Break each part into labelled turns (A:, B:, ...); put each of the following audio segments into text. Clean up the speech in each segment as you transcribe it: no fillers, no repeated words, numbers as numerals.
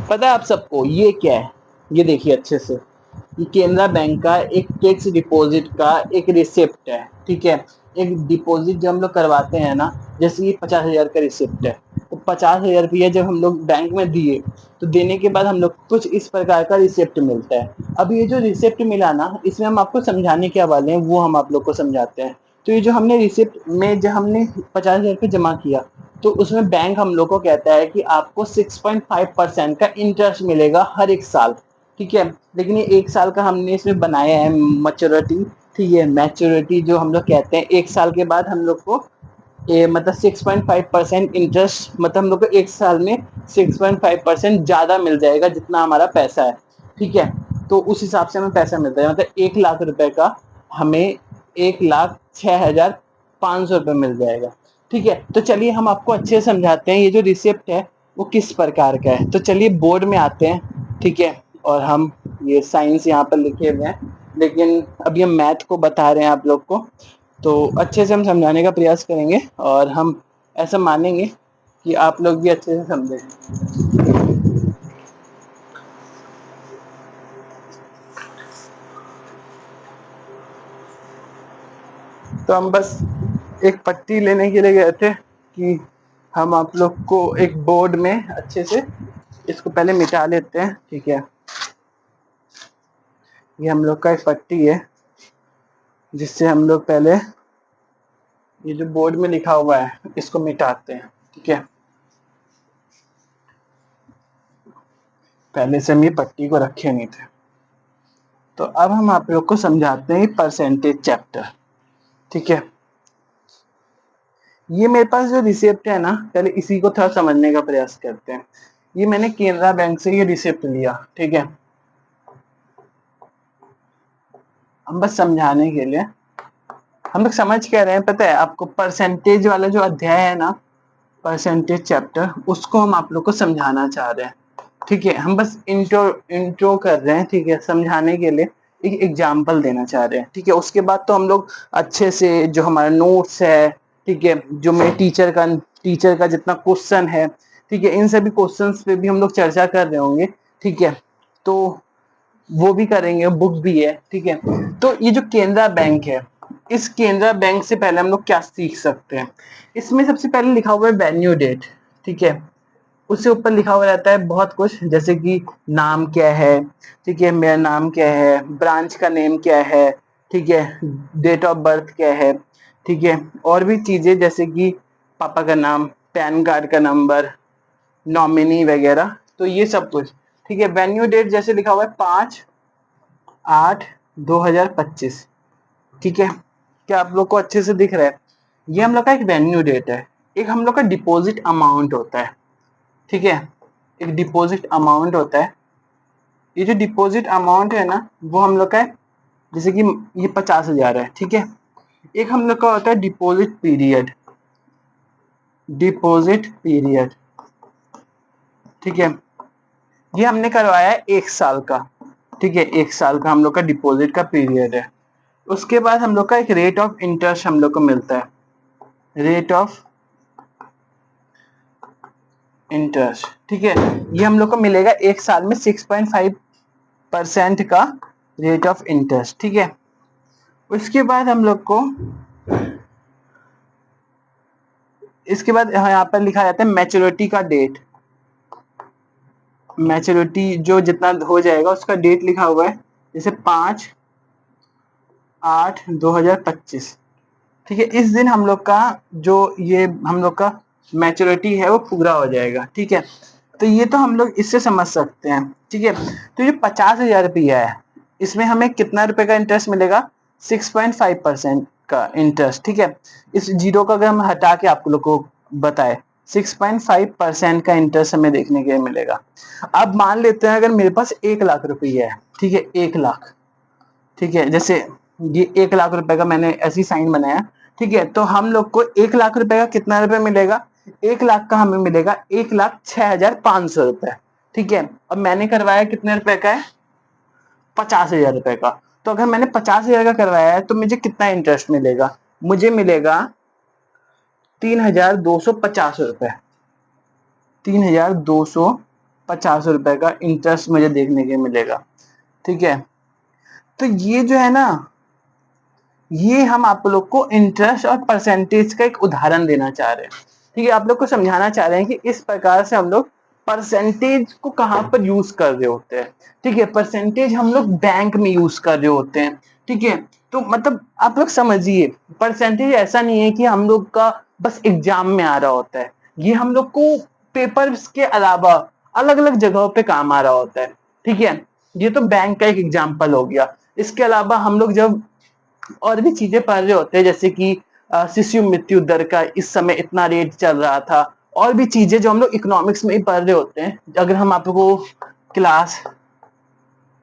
A: पता है आप सबको ये क्या है? ये देखिए अच्छे से, ये केनरा बैंक का एक फिक्स डिपॉजिट का एक रिसिप्ट है, ठीक है। एक डिपॉजिट जो हम लोग करवाते हैं ना, जैसे ये 50,000 का रिसिप्ट है, तो 50,000 रुपया जब हम लोग बैंक में दिए, तो देने के बाद हम लोग कुछ इस प्रकार का रिसिप्ट मिलता है। अब ये जो रिसिप्ट मिला ना, इसमें हम आपको समझाने क्या वाले हैं वो हम आप लोग को समझाते हैं। तो ये जो हमने रिसिप्ट में जो हमने 50,000 रुपये जमा किया, तो उसमें बैंक हम लोग को कहता है कि आपको 6.5% का इंटरेस्ट मिलेगा हर एक साल, ठीक है। लेकिन ये एक साल का हमने इसमें बनाया है मैच्योरिटी, ठीक है। मैच्योरिटी जो हम लोग कहते हैं, एक साल के बाद हम लोग को ये मतलब 6.5% इंटरेस्ट, मतलब हम लोग को एक साल में 6.5% ज्यादा मिल जाएगा जितना हमारा पैसा है, ठीक है। तो उस हिसाब से हमें पैसा मिलता है, मतलब 1 लाख रुपए का हमें 1,06,500 रुपये मिल जाएगा, ठीक है। तो चलिए हम आपको अच्छे से समझाते हैं ये जो रिसिप्ट है वो किस प्रकार का है। तो चलिए बोर्ड में आते हैं, ठीक है। और हम ये साइंस यहाँ पर लिखे हुए हैं, लेकिन अभी हम मैथ को बता रहे हैं आप लोग को, तो अच्छे से हम समझाने का प्रयास करेंगे और हम ऐसा मानेंगे कि आप लोग भी अच्छे से समझें। तो हम बस एक पट्टी लेने के लिए गए थे कि हम आप लोग को एक बोर्ड में अच्छे से इसको पहले मिटा लेते हैं, ठीक है। ये हम लोग का एक पट्टी है जिससे हम लोग पहले ये जो बोर्ड में लिखा हुआ है इसको मिटाते हैं, ठीक है। पहले से हम ये पट्टी को रखे नहीं थे। तो अब हम आप लोग को समझाते हैं परसेंटेज चैप्टर, ठीक है। ये मेरे पास जो रिसिप्ट है ना, पहले इसी को थोड़ा समझने का प्रयास करते हैं। ये मैंने केनरा बैंक से ये रिसिप्ट लिया, ठीक है। हम बस समझाने के लिए, हम लोग समझ क्या रहे हैं पता है आपको? परसेंटेज वाला जो अध्याय है ना, परसेंटेज चैप्टर, उसको हम आप लोग को समझाना चाह रहे हैं, ठीक है। हम बस इंट्रो कर रहे हैं, ठीक है, समझाने के लिए एक एग्जाम्पल देना चाह रहे हैं, ठीक है। उसके बाद तो हम लोग अच्छे से जो हमारा नोट्स है, ठीक है, जो मेरे टीचर का जितना क्वेश्चन है, ठीक है, इन सभी क्वेश्चंस पे भी हम लोग चर्चा कर रहे होंगे, ठीक है। तो वो भी करेंगे, बुक भी है, ठीक है। तो ये जो केनरा बैंक है, इस केनरा बैंक से पहले हम लोग क्या सीख सकते हैं? इसमें सबसे पहले लिखा हुआ है वेन्यू डेट, ठीक है। उससे ऊपर लिखा हुआ रहता है बहुत कुछ, जैसे कि नाम क्या है, ठीक है, मेरा नाम क्या है, ब्रांच का नेम क्या है, ठीक है, डेट ऑफ बर्थ क्या है, ठीक है। और भी चीजें जैसे कि पापा का नाम, पैन कार्ड का नंबर, नॉमिनी वगैरह, तो ये सब कुछ, ठीक है। वेन्यू डेट जैसे लिखा हुआ है 5/8/2025, ठीक है। क्या आप लोग को अच्छे से दिख रहा है? ये हम लोग का एक वेन्यू डेट है। एक हम लोग का डिपॉजिट अमाउंट होता है, ठीक है। एक डिपॉजिट अमाउंट होता है। ये जो डिपॉजिट अमाउंट है ना, वो हम लोग का है, जैसे कि ये 50,000 है, ठीक है। एक हम लोग का होता है डिपॉजिट पीरियड, डिपॉजिट पीरियड, ठीक है। ये हमने करवाया है 1 साल का, ठीक है। 1 साल का हम लोग का डिपॉजिट का पीरियड है। उसके बाद हम लोग का एक रेट ऑफ इंटरेस्ट हम लोग को मिलता है, रेट ऑफ इंटरेस्ट, ठीक है। ये हम लोग को मिलेगा 1 साल में 6.5% का रेट ऑफ इंटरेस्ट, ठीक है। उसके बाद हम लोग को, इसके बाद यहाँ पर लिखा जाता है मैच्योरिटी का डेट, मैच्योरिटी जो जितना हो जाएगा उसका डेट लिखा हुआ है, जैसे 5/8/2025, ठीक है। इस दिन हम लोग का जो ये हम लोग का मैच्योरिटी है वो पूरा हो जाएगा, ठीक है। तो ये तो हम लोग इससे समझ सकते हैं, ठीक है। तो ये 50,000 रुपया है, इसमें हमें कितना रुपए का इंटरेस्ट मिलेगा? 6.5% का इंटरेस्ट, ठीक है। इस जीरो का अगर हम हटा के आप लोग को बताए, 6.5% का इंटरेस्ट हमें देखने के लिए मिलेगा। अब मान लेते हैं अगर मेरे पास 1 लाख रुपया है, ठीक है, 1 लाख, ठीक है। जैसे ये 1 लाख रुपए का मैंने ऐसी साइन बनाया, ठीक है। तो हम लोग को 1 लाख रुपए का कितना रुपए मिलेगा? 1 लाख का हमें मिलेगा 1,06,500 रुपए, ठीक है। अब मैंने करवाया कितने रुपए का है? 50,000 रुपए का। तो अगर मैंने 50,000 का करवाया है तो मुझे कितना इंटरेस्ट मिलेगा? मुझे मिलेगा 3,250 रुपए, 3,250 50 रुपए का इंटरेस्ट मुझे देखने के मिलेगा। ठीक है, तो ये जो है ना, ये हम आप लोग को इंटरेस्ट और परसेंटेज का एक उदाहरण देना चाह रहे हैं। ठीक है, आप लोग को समझाना चाह रहे हैं कि इस प्रकार से हम लोग परसेंटेज को कहाँ पर यूज कर रहे होते हैं। ठीक है, परसेंटेज हम लोग बैंक में यूज कर रहे होते हैं। ठीक है, तो मतलब आप लोग समझिए, परसेंटेज ऐसा नहीं है कि हम लोग का बस एग्जाम में आ रहा होता है, ये हम लोग को पेपर्स के अलावा अलग अलग जगहों पे काम आ रहा होता है। ठीक है, ये तो बैंक का एक एग्जाम्पल हो गया। इसके अलावा हम लोग जब और भी चीजें पढ़ रहे होते हैं, जैसे कि शिशु मृत्यु दर का इस समय इतना रेट चल रहा था, और भी चीजें जो हम लोग इकोनॉमिक्स में ही पढ़ रहे होते हैं। अगर हम आपको क्लास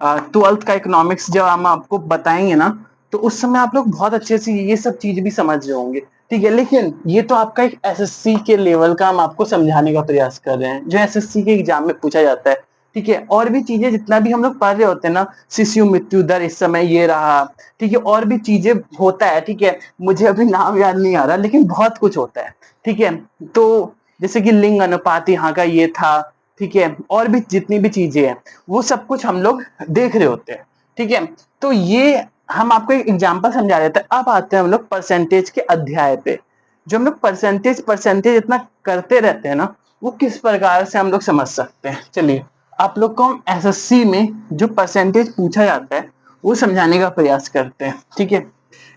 A: 12th का इकोनॉमिक्स जब हम आपको बताएंगे ना, तो उस समय आप लोग बहुत अच्छे से ये सब चीज भी समझ रहे होंगे। ठीक है, लेकिन ये तो आपका एक एसएससी के लेवल का हम आपको समझाने का प्रयास कर रहे हैं, जो एसएससी के एग्जाम में पूछा जाता है। ठीक है, और भी चीजें जितना भी हम लोग पढ़ रहे होते हैं ना, शिशु मृत्यु दर इस समय ये रहा। ठीक है, और भी चीजें होता है। ठीक है, मुझे अभी नाम याद नहीं आ रहा, लेकिन बहुत कुछ होता है। ठीक है, तो जैसे कि लिंग अनुपात यहाँ का ये था। ठीक है, और भी जितनी भी चीजें हैं, वो सब कुछ हम लोग देख रहे होते हैं। ठीक है, तो ये हम आपको एक एग्जांपल समझा देते हैं। अब आते हैं हम लोग परसेंटेज के अध्याय पे। जो हम लोग परसेंटेज परसेंटेज इतना करते रहते हैं ना, वो किस प्रकार से हम लोग समझ सकते हैं। चलिए, आप लोग को हम एसएससी में जो परसेंटेज पूछा जाता है वो समझाने का प्रयास करते हैं। ठीक है,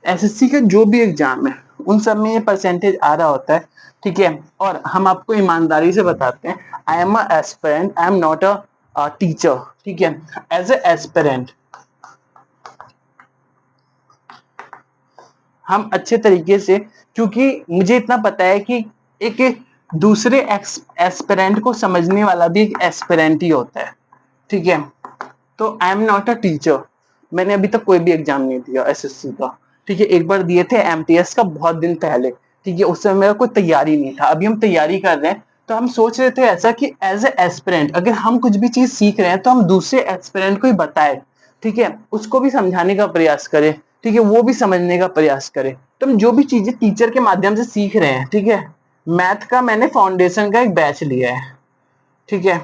A: एसएससी का जो भी एग्जाम है उन सब में ये परसेंटेज आ रहा होता है। ठीक है, और हम आपको ईमानदारी से बताते हैं, I am a aspirant, I am not a teacher. ठीक है, एज ए एस्पिरेंट हम अच्छे तरीके से, क्योंकि मुझे इतना पता है कि एक दूसरे एस्पिरेंट को समझने वाला भी एक एस्पिरेंट ही होता है। ठीक है, तो I am not a teacher. मैंने अभी तक कोई भी एग्जाम नहीं दिया एसएससी का। ठीक है, एक बार दिए थे एमटीएस का बहुत दिन पहले। ठीक है, उस समय मेरा कोई तैयारी नहीं था। अभी हम तैयारी कर रहे हैं, तो हम सोच रहे थे ऐसा कि एज ए एस्पिरेंट अगर हम कुछ भी चीज सीख रहे हैं तो हम दूसरे एस्पिरेंट को ही बताए। ठीक है, उसको भी समझाने का प्रयास करें। ठीक है, वो भी समझने का प्रयास करें। तो हम जो भी चीजें टीचर के माध्यम से सीख रहे हैं, ठीक है, मैथ का मैंने फाउंडेशन का एक बैच लिया है। ठीक है,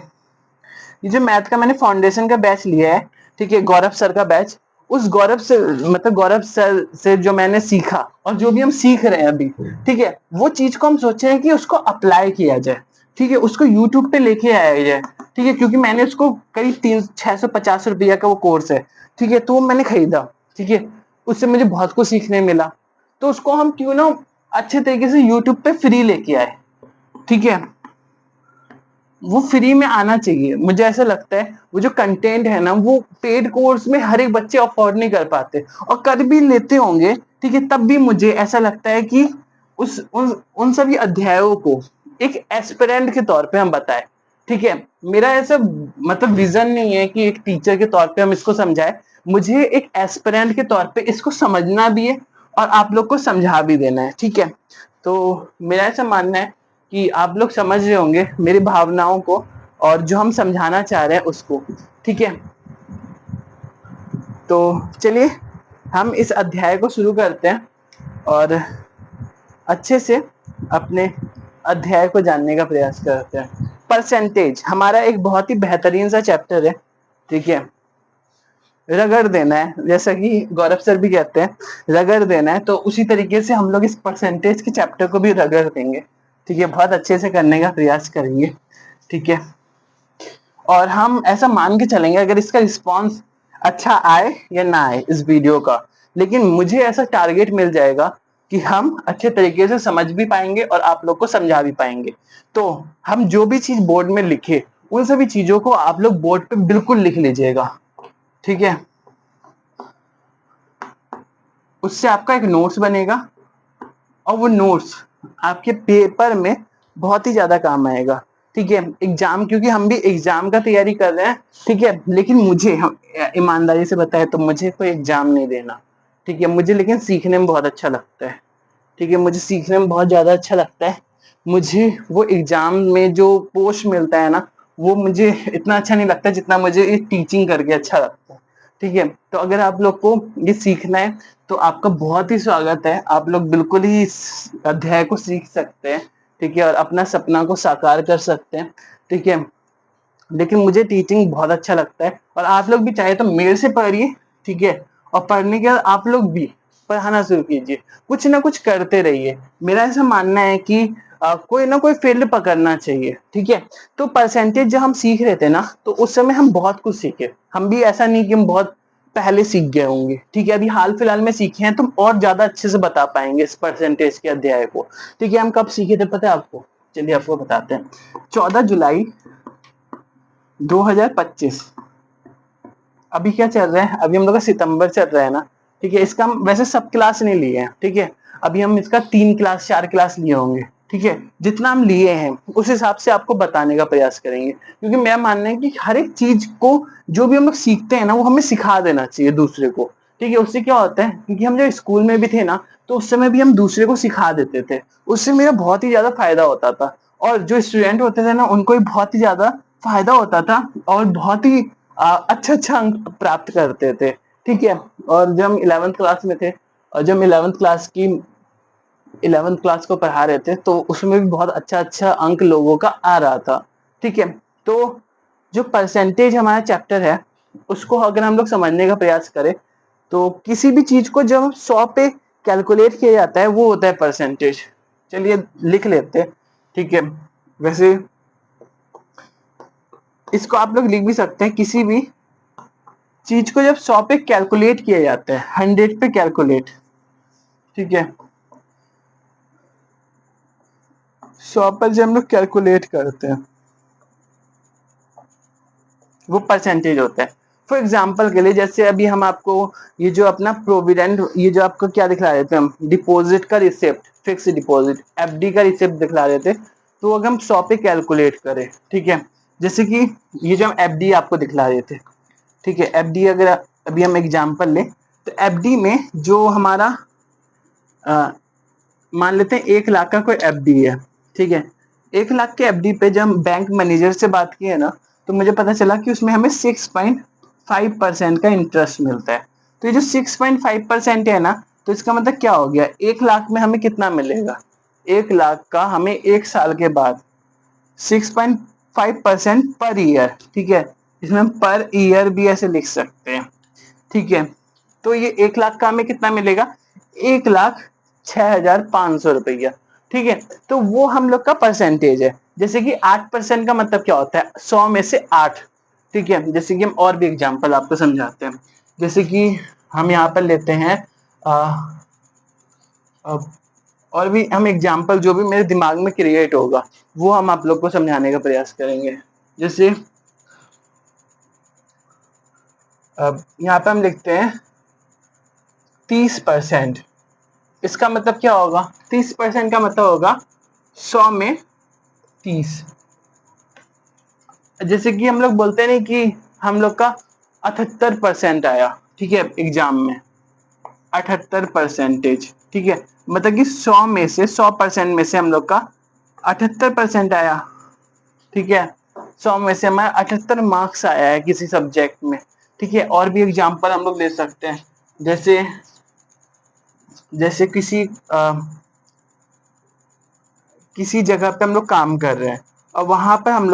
A: ये जो मैथ का मैंने फाउंडेशन का बैच लिया है, ठीक है, गौरव सर का बैच, उस गौरव से मतलब गौरव सर से जो मैंने सीखा और जो भी हम सीख रहे हैं अभी, ठीक है, वो चीज को हम सोचे हैं कि उसको अप्लाई किया जाए। ठीक है, उसको यूट्यूब पे लेके आया जाए। ठीक है, क्योंकि मैंने उसको करीब 650 रुपया का वो कोर्स है। ठीक है, तो वो मैंने खरीदा। ठीक है, उससे मुझे बहुत कुछ सीखने मिला। तो उसको हम क्यों ना अच्छे तरीके से यूट्यूब पे फ्री लेके आए। ठीक है, वो फ्री में आना चाहिए। मुझे ऐसा लगता है वो जो कंटेंट है ना, वो पेड कोर्स में हर एक बच्चे अफोर्ड नहीं कर पाते, और कर भी लेते होंगे। ठीक है, तब भी मुझे ऐसा लगता है कि उन सभी अध्यायों को एक एस्पिरेंट के तौर पे हम बताएं। ठीक है, मेरा ऐसा मतलब विजन नहीं है कि एक टीचर के तौर पे हम इसको समझाएं। मुझे एक एस्पिरेंट के तौर पे इसको समझना भी है और आप लोग को समझा भी देना है। ठीक है, तो मेरा ऐसा मानना है कि आप लोग समझ रहे होंगे मेरी भावनाओं को और जो हम समझाना चाह रहे हैं उसको। ठीक है, तो चलिए हम इस अध्याय को शुरू करते हैं और अच्छे से अपने अध्याय को जानने का प्रयास करते हैं। परसेंटेज हमारा एक बहुत ही बेहतरीन सा चैप्टर है। ठीक है, रगड़ देना है, जैसा कि गौरव सर भी कहते हैं रगड़ देना है, तो उसी तरीके से हम लोग इस परसेंटेज के चैप्टर को भी रगड़ देंगे। ठीक है, बहुत अच्छे से करने का प्रयास करेंगे। ठीक है, और हम ऐसा मान के चलेंगे अगर इसका रिस्पांस अच्छा आए या ना आए इस वीडियो का, लेकिन मुझे ऐसा टारगेट मिल जाएगा कि हम अच्छे तरीके से समझ भी पाएंगे और आप लोग को समझा भी पाएंगे। तो हम जो भी चीज बोर्ड में लिखे उन सभी चीजों को आप लोग बोर्ड पे बिल्कुल लिख लीजिएगा। ठीक है, उससे आपका एक नोट्स बनेगा और वो नोट्स आपके पेपर में बहुत ही ज्यादा काम आएगा। ठीक है, एग्जाम, क्योंकि हम भी एग्जाम का तैयारी कर रहे हैं। ठीक है, लेकिन मुझे, हम ईमानदारी से बताए तो मुझे कोई एग्जाम नहीं देना। ठीक है, मुझे लेकिन सीखने में बहुत अच्छा लगता है। ठीक है, मुझे सीखने में बहुत ज्यादा अच्छा लगता है। मुझे वो एग्जाम में जो पोस्ट मिलता है ना, वो मुझे इतना अच्छा नहीं लगता जितना मुझे ये टीचिंग करके अच्छा लगता है। ठीक है, तो अगर आप लोग को ये सीखना है तो आपका बहुत ही स्वागत है। आप लोग बिल्कुल ही इस अध्याय को सीख सकते हैं। ठीक है, और अपना सपना को साकार कर सकते हैं। ठीक है, लेकिन मुझे टीचिंग बहुत अच्छा लगता है, और आप लोग भी चाहे तो मेरे से पढ़िए, ठीक है, और पढ़ने के बाद आप लोग भी पढ़ाना शुरू कीजिए, कुछ ना कुछ करते रहिए। मेरा ऐसा मानना है कि कोई ना कोई फील्ड पकड़ना चाहिए, ठीक है। तो परसेंटेज जब हम सीख रहे थे ना, तो उस समय हम बहुत कुछ सीखे, हम भी ऐसा नहीं कि हम बहुत पहले सीख गए होंगे, ठीक है, अभी हाल फिलहाल में सीखे हैं, तो और ज्यादा अच्छे से बता पाएंगे इस परसेंटेज के अध्याय को, ठीक है। हम कब सीखे थे पता है आपको? चलिए आपको बताते हैं। 14 जुलाई 2025। अभी क्या चल रहा है? अभी हम लोग का सितंबर चल रहा है ना, ठीक है। इसका हम वैसे सब क्लास नहीं लिए हैं, ठीक है, अभी हम इसका 3 क्लास 4 क्लास लिए होंगे, ठीक है। जितना हम लिए हैं उस हिसाब से आपको बताने का प्रयास करेंगे, क्योंकि मेरा मानना है कि हर एक चीज को जो भी हम लोग सीखते हैं ना, वो हमें सिखा देना चाहिए दूसरे को, ठीक है। उससे क्या होता है, क्योंकि हम जब स्कूल में भी थे ना, तो उस समय भी हम दूसरे को सिखा देते थे, उससे मेरा बहुत ही ज्यादा फायदा होता था, और जो स्टूडेंट होते थे ना, उनको भी बहुत ही ज्यादा फायदा होता था, और बहुत ही अच्छा अच्छा अंक प्राप्त करते थे, ठीक है। और जब हम 11th क्लास में थे, और जब 11th क्लास को पढ़ा रहे थे, तो उसमें भी बहुत अच्छा अच्छा अंक लोगों का आ रहा था, ठीक है। तो जो परसेंटेज हमारा चैप्टर है, उसको अगर हम लोग समझने का प्रयास करें, तो किसी भी चीज को जब 100 पे कैलकुलेट किया जाता है, वो होता है परसेंटेज। चलिए लिख लेते हैं, ठीक है। वैसे इसको आप लोग लिख भी सकते हैं, किसी भी चीज को जब 100 पे कैलकुलेट किया जाता है, 100 पे कैलकुलेट, ठीक है, 100 पर जब हम लोग कैलकुलेट करते हैं, वो परसेंटेज होता है। फॉर एग्जाम्पल के लिए, जैसे अभी हम आपको ये जो अपना प्रोविडेंट, ये जो आपको क्या दिखला रहे थे हम, डिपॉजिट का रिसिप्ट, फिक्स डिपॉजिट एफडी का रिसिप्ट दिखला रहे थे, तो अगर हम 100 पे कैलकुलेट करें, ठीक है, जैसे कि ये जो हम एफडी आपको दिखला रहे थे, ठीक है, एफडी अगर अभी हम एग्जाम्पल लें, तो एफडी में जो हमारा मान लेते हैं 1 लाख का कोई एफडी है, ठीक है। 1 लाख के एफडी पे जब हम बैंक मैनेजर से बात किए ना, तो मुझे पता चला कि उसमें हमें 6.5% का इंटरेस्ट मिलता है। तो ये जो 6.5% है ना, तो इसका मतलब क्या हो गया, 1 लाख में हमें कितना मिलेगा, 1 लाख का हमें 1 साल के बाद 6.5% पर ईयर, ठीक है। इसमें हम पर ईयर भी ऐसे लिख सकते हैं, ठीक है। तो ये 1 लाख का हमें कितना मिलेगा, 1,06,500 रुपया, ठीक है। तो वो हम लोग का परसेंटेज है। जैसे कि 8% का मतलब क्या होता है, 100 में से 8, ठीक है। जैसे कि हम और भी एग्जांपल आपको समझाते हैं, जैसे कि हम यहाँ पर लेते हैं और भी हम एग्जांपल जो भी मेरे दिमाग में क्रिएट होगा, वो हम आप लोग को समझाने का प्रयास करेंगे। जैसे यहाँ पे हम लिखते हैं 30%। इसका मतलब क्या होगा, 30% का मतलब होगा 100 में 30। जैसे कि हम लोग बोलते हैं नहीं कि हम लोग का 78% आया, ठीक है, एग्जाम में 78%, ठीक है, मतलब कि 100% में से हम लोग का 78% आया, ठीक है। 100 में से हमारा 78 मार्क्स आया है किसी सब्जेक्ट में, ठीक है। और भी एग्जाम्पल हम लोग ले सकते हैं, जैसे जैसे किसी जगह पे हम लोग काम कर रहे हैं, और वहां पे हम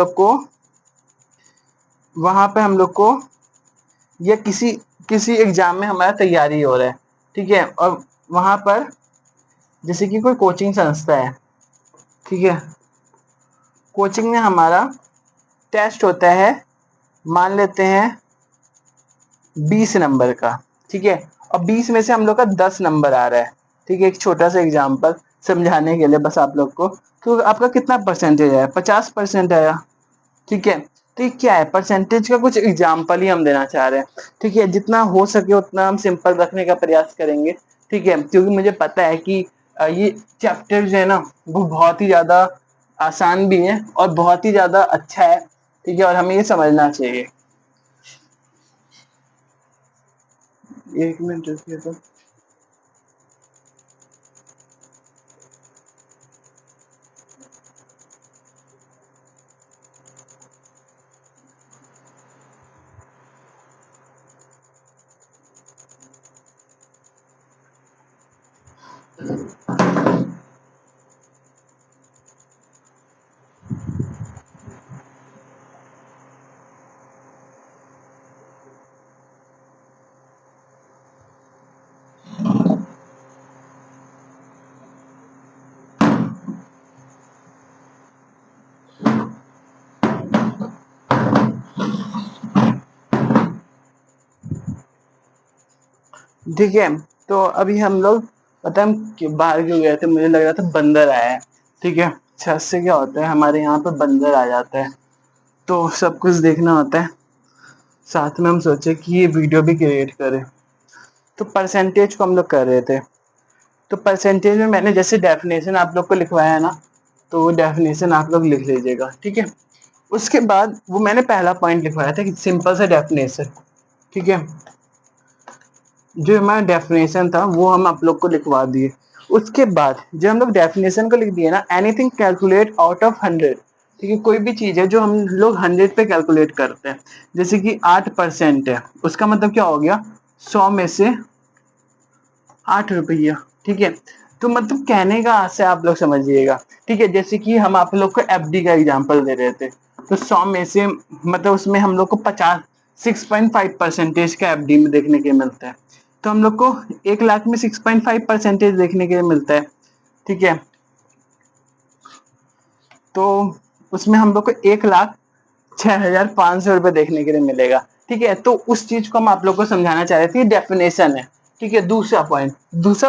A: लोग को या किसी किसी एग्जाम में हमारा तैयारी हो रहा है, ठीक है। और वहां पर जैसे कि कोई कोचिंग संस्था है, ठीक है, कोचिंग में हमारा टेस्ट होता है, मान लेते हैं 20 नंबर का, ठीक है। और 20 में से हम लोग का 10 नंबर आ रहा है, ठीक है। एक छोटा सा एग्जाम्पल समझाने के लिए बस आप लोग को, तो आपका कितना परसेंटेज आया, 50% आया, ठीक है। तो ये क्या है, परसेंटेज का कुछ एग्जाम्पल ही हम देना चाह रहे हैं, ठीक है। जितना हो सके उतना हम सिंपल रखने का प्रयास करेंगे, ठीक है, क्योंकि मुझे पता है कि ये चैप्टर जो है ना, वो बहुत ही ज्यादा आसान भी है और बहुत ही ज्यादा अच्छा है, ठीक है, और हमें ये समझना चाहिए। 1 मिनट रुकिए तो। ठीक है। तो अभी हम लोग पता है हम बाहर क्यों गए थे, मुझे लग रहा था बंदर आया है। ठीक है, छत से क्या होता है हमारे यहाँ पे बंदर आ जाता है, तो सब कुछ देखना होता है। साथ में हम सोचे कि ये वीडियो भी क्रिएट करें, तो परसेंटेज को हम लोग कर रहे थे। तो परसेंटेज में मैंने जैसे डेफिनेशन आप लोग को लिखवाया है ना, तो वो डेफिनेशन आप लोग लिख लीजिएगा। ठीक है, उसके बाद वो मैंने पहला पॉइंट लिखवाया था कि सिंपल सा डेफिनेशन। ठीक है, जो हमारा डेफिनेशन था वो हम आप लोग को लिखवा दिए। उसके बाद जो हम लोग डेफिनेशन को लिख दिए ना, एनीथिंग कैलकुलेट आउट ऑफ 100। ठीक है, कोई भी चीज है जो हम लोग 100 पे कैलकुलेट करते हैं, जैसे कि 8% है, उसका मतलब क्या हो गया, 100 में से 8 रुपया। ठीक है, तो मतलब कहने का आशय आप लोग समझिएगा। ठीक है, जैसे कि हम आप लोग को एफडी का एग्जांपल दे रहे थे, तो 100 में से मतलब उसमें हम लोग को 6.5% का एफडी में देखने के मिलता है। तो हम लोग को 1 लाख में 6.5% देखने के मिलता है। ठीक है, तो उसमें हम लोग को 1,06,500 रुपये देखने के लिए मिलेगा। ठीक है, तो उस चीज को हम आप लोग को समझाना चाह रहे थे, डेफिनेशन है। ठीक है, दूसरा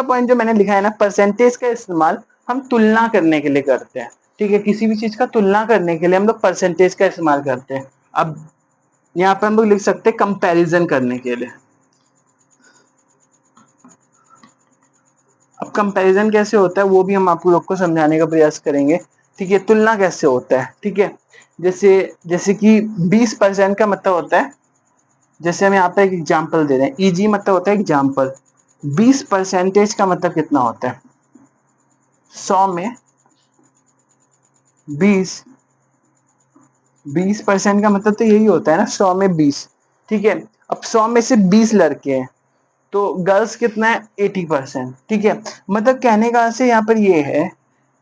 A: पॉइंट जो मैंने लिखा है ना, परसेंटेज का इस्तेमाल हम तुलना करने के लिए करते हैं। ठीक है, किसी भी चीज का तुलना करने के लिए हम लोग परसेंटेज का इस्तेमाल करते हैं। अब यहाँ पे हम लोग लिख सकते हैं कंपैरिजन करने के लिए। अब कंपैरिजन कैसे होता है वो भी हम आप लोग को समझाने का प्रयास करेंगे। ठीक है, तुलना कैसे होता है। ठीक है, जैसे जैसे कि 20% का मतलब होता है, जैसे हम यहाँ पे एक एग्जाम्पल दे रहे हैं, ईजी मतलब होता है एग्जाम्पल। 20% का मतलब कितना होता है, 100 में 20। 20% का मतलब तो यही होता है ना, 100 में 20। ठीक है, अब 100 में से 20 लड़के हैं, तो गर्ल्स कितना है, 80%। ठीक है, मतलब कहने का से यहाँ पर ये है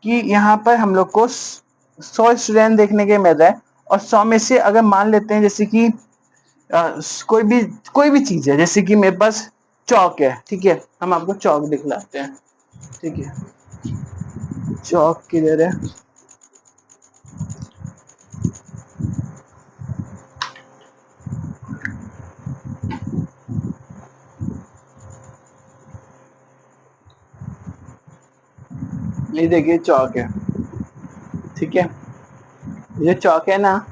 A: कि यहाँ पर हम लोग को 100 स्टूडेंट देखने के मिल रहा है, और 100 में से अगर मान लेते हैं जैसे कि कोई भी चीज है, जैसे कि मेरे पास चौक है। ठीक है, हम आपको चौक दिखलाते हैं। ठीक है, चौक किधर है, ये देखिए चौक है। ठीक है, ये चौक है ना।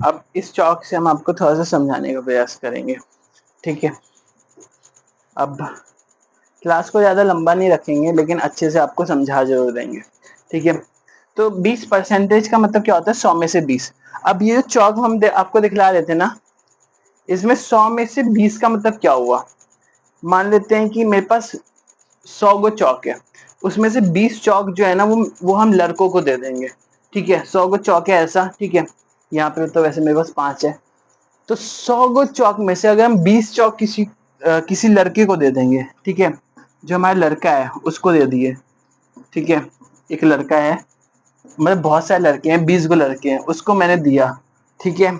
A: अब इस चौक से हम आपको थोड़ा सा समझाने का प्रयास करेंगे। ठीक है, अब क्लास को ज्यादा लंबा नहीं रखेंगे, लेकिन अच्छे से आपको समझा जरूर देंगे। ठीक है, तो 20% का मतलब क्या होता है, 100 में से 20। अब ये जो चौक हम आपको दिखला रहे थे ना, इसमें 100 में से 20 का मतलब क्या हुआ, मान लेते हैं कि मेरे पास 100 गो चौक है, उसमें से 20 चौक जो है ना वो हम लड़कों को दे देंगे। ठीक है, 100 गो चौक है ऐसा। ठीक है, यहाँ पे तो वैसे मेरे पास 5 है, तो 100 गो चौक में से अगर हम 20 चौक किसी लड़के को दे देंगे। ठीक है, जो हमारा लड़का है उसको दे दिए। ठीक है, एक लड़का है, मतलब बहुत सारे लड़के हैं, 20 गो लड़के हैं, उसको मैंने दिया। ठीक है,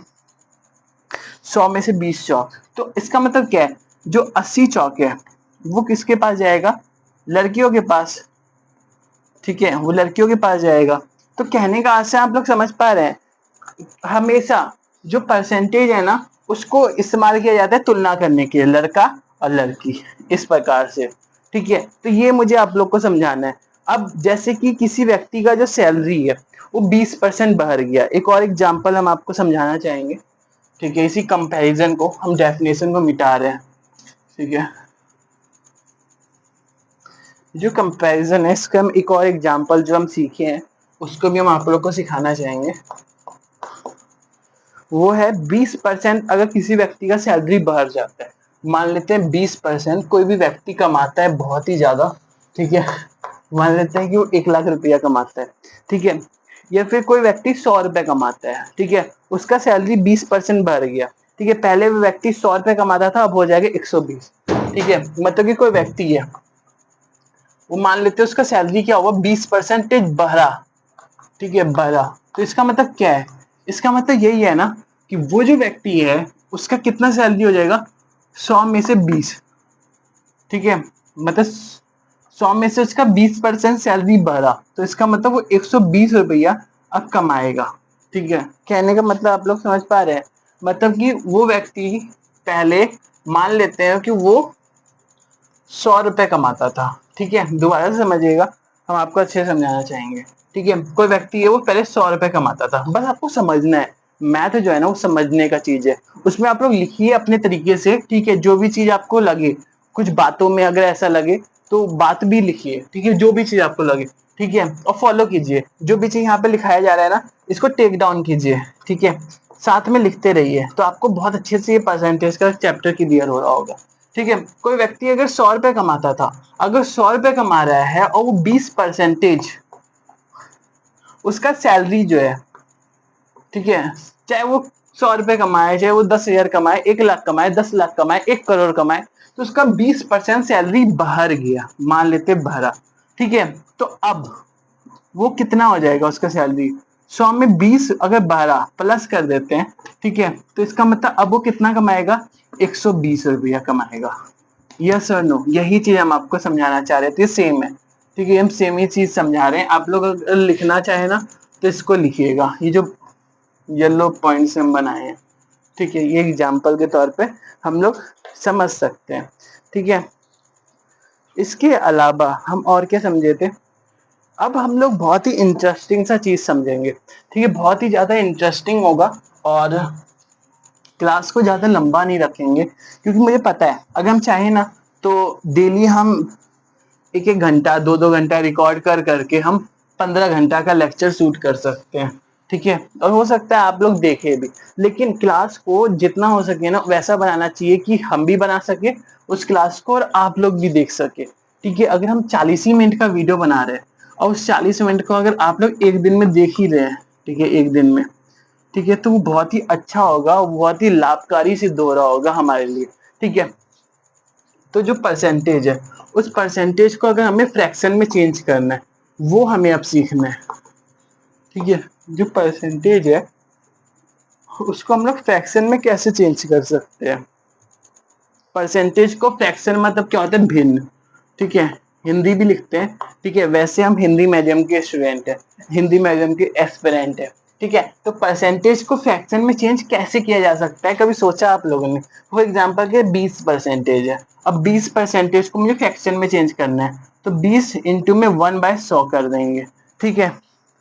A: 100 में से 20 चौक, तो इसका मतलब क्या है, जो 80 चौक है वो किसके पास जाएगा, लड़कियों के पास। ठीक है, वो लड़कियों के पास जाएगा। तो कहने का आशय आप लोग समझ पा रहे हैं, हमेशा जो परसेंटेज है ना उसको इस्तेमाल किया जाता है तुलना करने के लिए, लड़का और लड़की, इस प्रकार से। ठीक है, तो ये मुझे आप लोग को समझाना है। अब जैसे कि किसी व्यक्ति का जो सैलरी है वो 20% बढ़ गया, एक और एग्जांपल हम आपको समझाना चाहेंगे। ठीक है, इसी कंपैरिजन को हम डेफिनेशन को मिटा रहे हैं। ठीक है, जो कंपैरिजन है इसका हम एक और एग्जांपल जो हम सीखे हैं उसको भी हम आप लोग को सिखाना चाहेंगे। वो है 20% अगर किसी व्यक्ति का सैलरी बढ़ जाता है, मान लेते हैं 20% कोई भी व्यक्ति कमाता है बहुत ही ज्यादा। ठीक है, मान लेते हैं कि वो 1 लाख रुपया कमाता है। ठीक है, या फिर कोई व्यक्ति 100 रुपए कमाता है। ठीक है, उसका सैलरी 20% बढ़ गया। ठीक है, पहले वो व्यक्ति 100 रुपए कमाता था, अब हो जाएगा 120। ठीक है, मतलब कि कोई व्यक्ति है, वो मान लेते हैं उसका सैलरी क्या हुआ, 20% बढ़ा। ठीक है, बढ़ा, तो इसका मतलब क्या है, इसका मतलब यही है ना कि वो जो व्यक्ति है उसका कितना सैलरी हो जाएगा, 100 में से 20। ठीक है, मतलब 100 में से उसका 20% सैलरी बढ़ा, तो इसका मतलब वो 120 रुपया अब कमाएगा। ठीक है, कहने का मतलब आप लोग समझ पा रहे हैं, मतलब कि वो व्यक्ति पहले मान लेते हैं कि वो 100 रुपए कमाता था, ठीक है, दोबारा से समझिएगा, हम आपको अच्छे से समझाना चाहेंगे, ठीक है। कोई व्यक्ति है वो पहले 100 रुपए कमाता था, बस आपको समझना है, मैथ जो है ना वो समझने का चीज है, उसमें आप लोग लिखिए अपने तरीके से, ठीक है, जो भी चीज आपको लगे, कुछ बातों में अगर ऐसा लगे तो बात भी लिखिए, ठीक है, जो भी चीज आपको लगे, ठीक है, और फॉलो कीजिए, जो भी चीज यहाँ पे लिखाया जा रहा है ना इसको टेक डाउन कीजिए, ठीक है, साथ में लिखते रहिए, तो आपको बहुत अच्छे से ये परसेंटेज का चैप्टर क्लियर हो रहा होगा, ठीक है। कोई व्यक्ति अगर 100 रुपए कमाता था, अगर 100 रुपए कमा रहा है और वो 20% उसका सैलरी जो है, ठीक है, चाहे वो 100 रुपए कमाए, चाहे वो 10,000 कमाए, 1 लाख कमाए, 10 लाख कमाए, 1 करोड़ कमाए, तो उसका 20% सैलरी बाहर गया, मान लेते भरा, ठीक है, तो अब वो कितना हो जाएगा उसका सैलरी, 100 में 20 अगर 12 प्लस कर देते हैं, ठीक है, तो इसका मतलब अब वो कितना कमाएगा, 120 रुपया कमाएगा। यस और नो, यही चीज हम आपको समझाना चाह रहे थे, सेम है, ठीक है, हम सेम ही चीज समझा रहे हैं, आप लोग अगर लिखना चाहे ना तो इसको लिखिएगा, ये जो येलो पॉइंट्स हम बनाए हैं, ठीक है, ये एग्जाम्पल के तौर पे हम लोग समझ सकते हैं, ठीक है। इसके अलावा हम और क्या समझे थे, अब हम लोग बहुत ही इंटरेस्टिंग सा चीज समझेंगे, ठीक है, बहुत ही ज्यादा इंटरेस्टिंग होगा, और क्लास को ज्यादा लंबा नहीं रखेंगे, क्योंकि मुझे पता है अगर हम चाहें ना तो डेली हम 1-1 घंटा 2-2 घंटा रिकॉर्ड कर करके हम 15 घंटा का लेक्चर शूट कर सकते हैं, ठीक है, और हो सकता है आप लोग देखें भी, लेकिन क्लास को जितना हो सके ना वैसा बनाना चाहिए कि हम भी बना सके उस क्लास को और आप लोग भी देख सके, ठीक है। अगर हम 40 ही मिनट का वीडियो बना रहे हैं और उस 40 मिनट को अगर आप लोग एक दिन में देख ही रहे हैं, ठीक है, एक दिन में, ठीक है, तो वो बहुत ही अच्छा होगा, बहुत ही लाभकारी सिद्ध हो रहा होगा हमारे लिए, ठीक है। तो जो परसेंटेज है उस परसेंटेज को अगर हमें फ्रैक्शन में चेंज करना है वो हमें अब सीखना है, ठीक है, जो परसेंटेज है उसको हम लोग फ्रैक्शन में कैसे चेंज कर सकते हैं। परसेंटेज को फ्रैक्शन मतलब क्या होता है, भिन्न, ठीक है, हिंदी भी लिखते हैं, ठीक है, वैसे हम हिंदी मीडियम के स्टूडेंट है, हिंदी मीडियम के एस्पिरेंट है, ठीक है, तो परसेंटेज को फ्रैक्शन में चेंज कैसे किया जा सकता है, कभी सोचा आप लोगों ने। फॉर एग्जाम्पल के 20% है, अब 20% को मुझे फ्रैक्शन में चेंज करना है, तो 20 इंटू में 1/100 कर देंगे, ठीक है,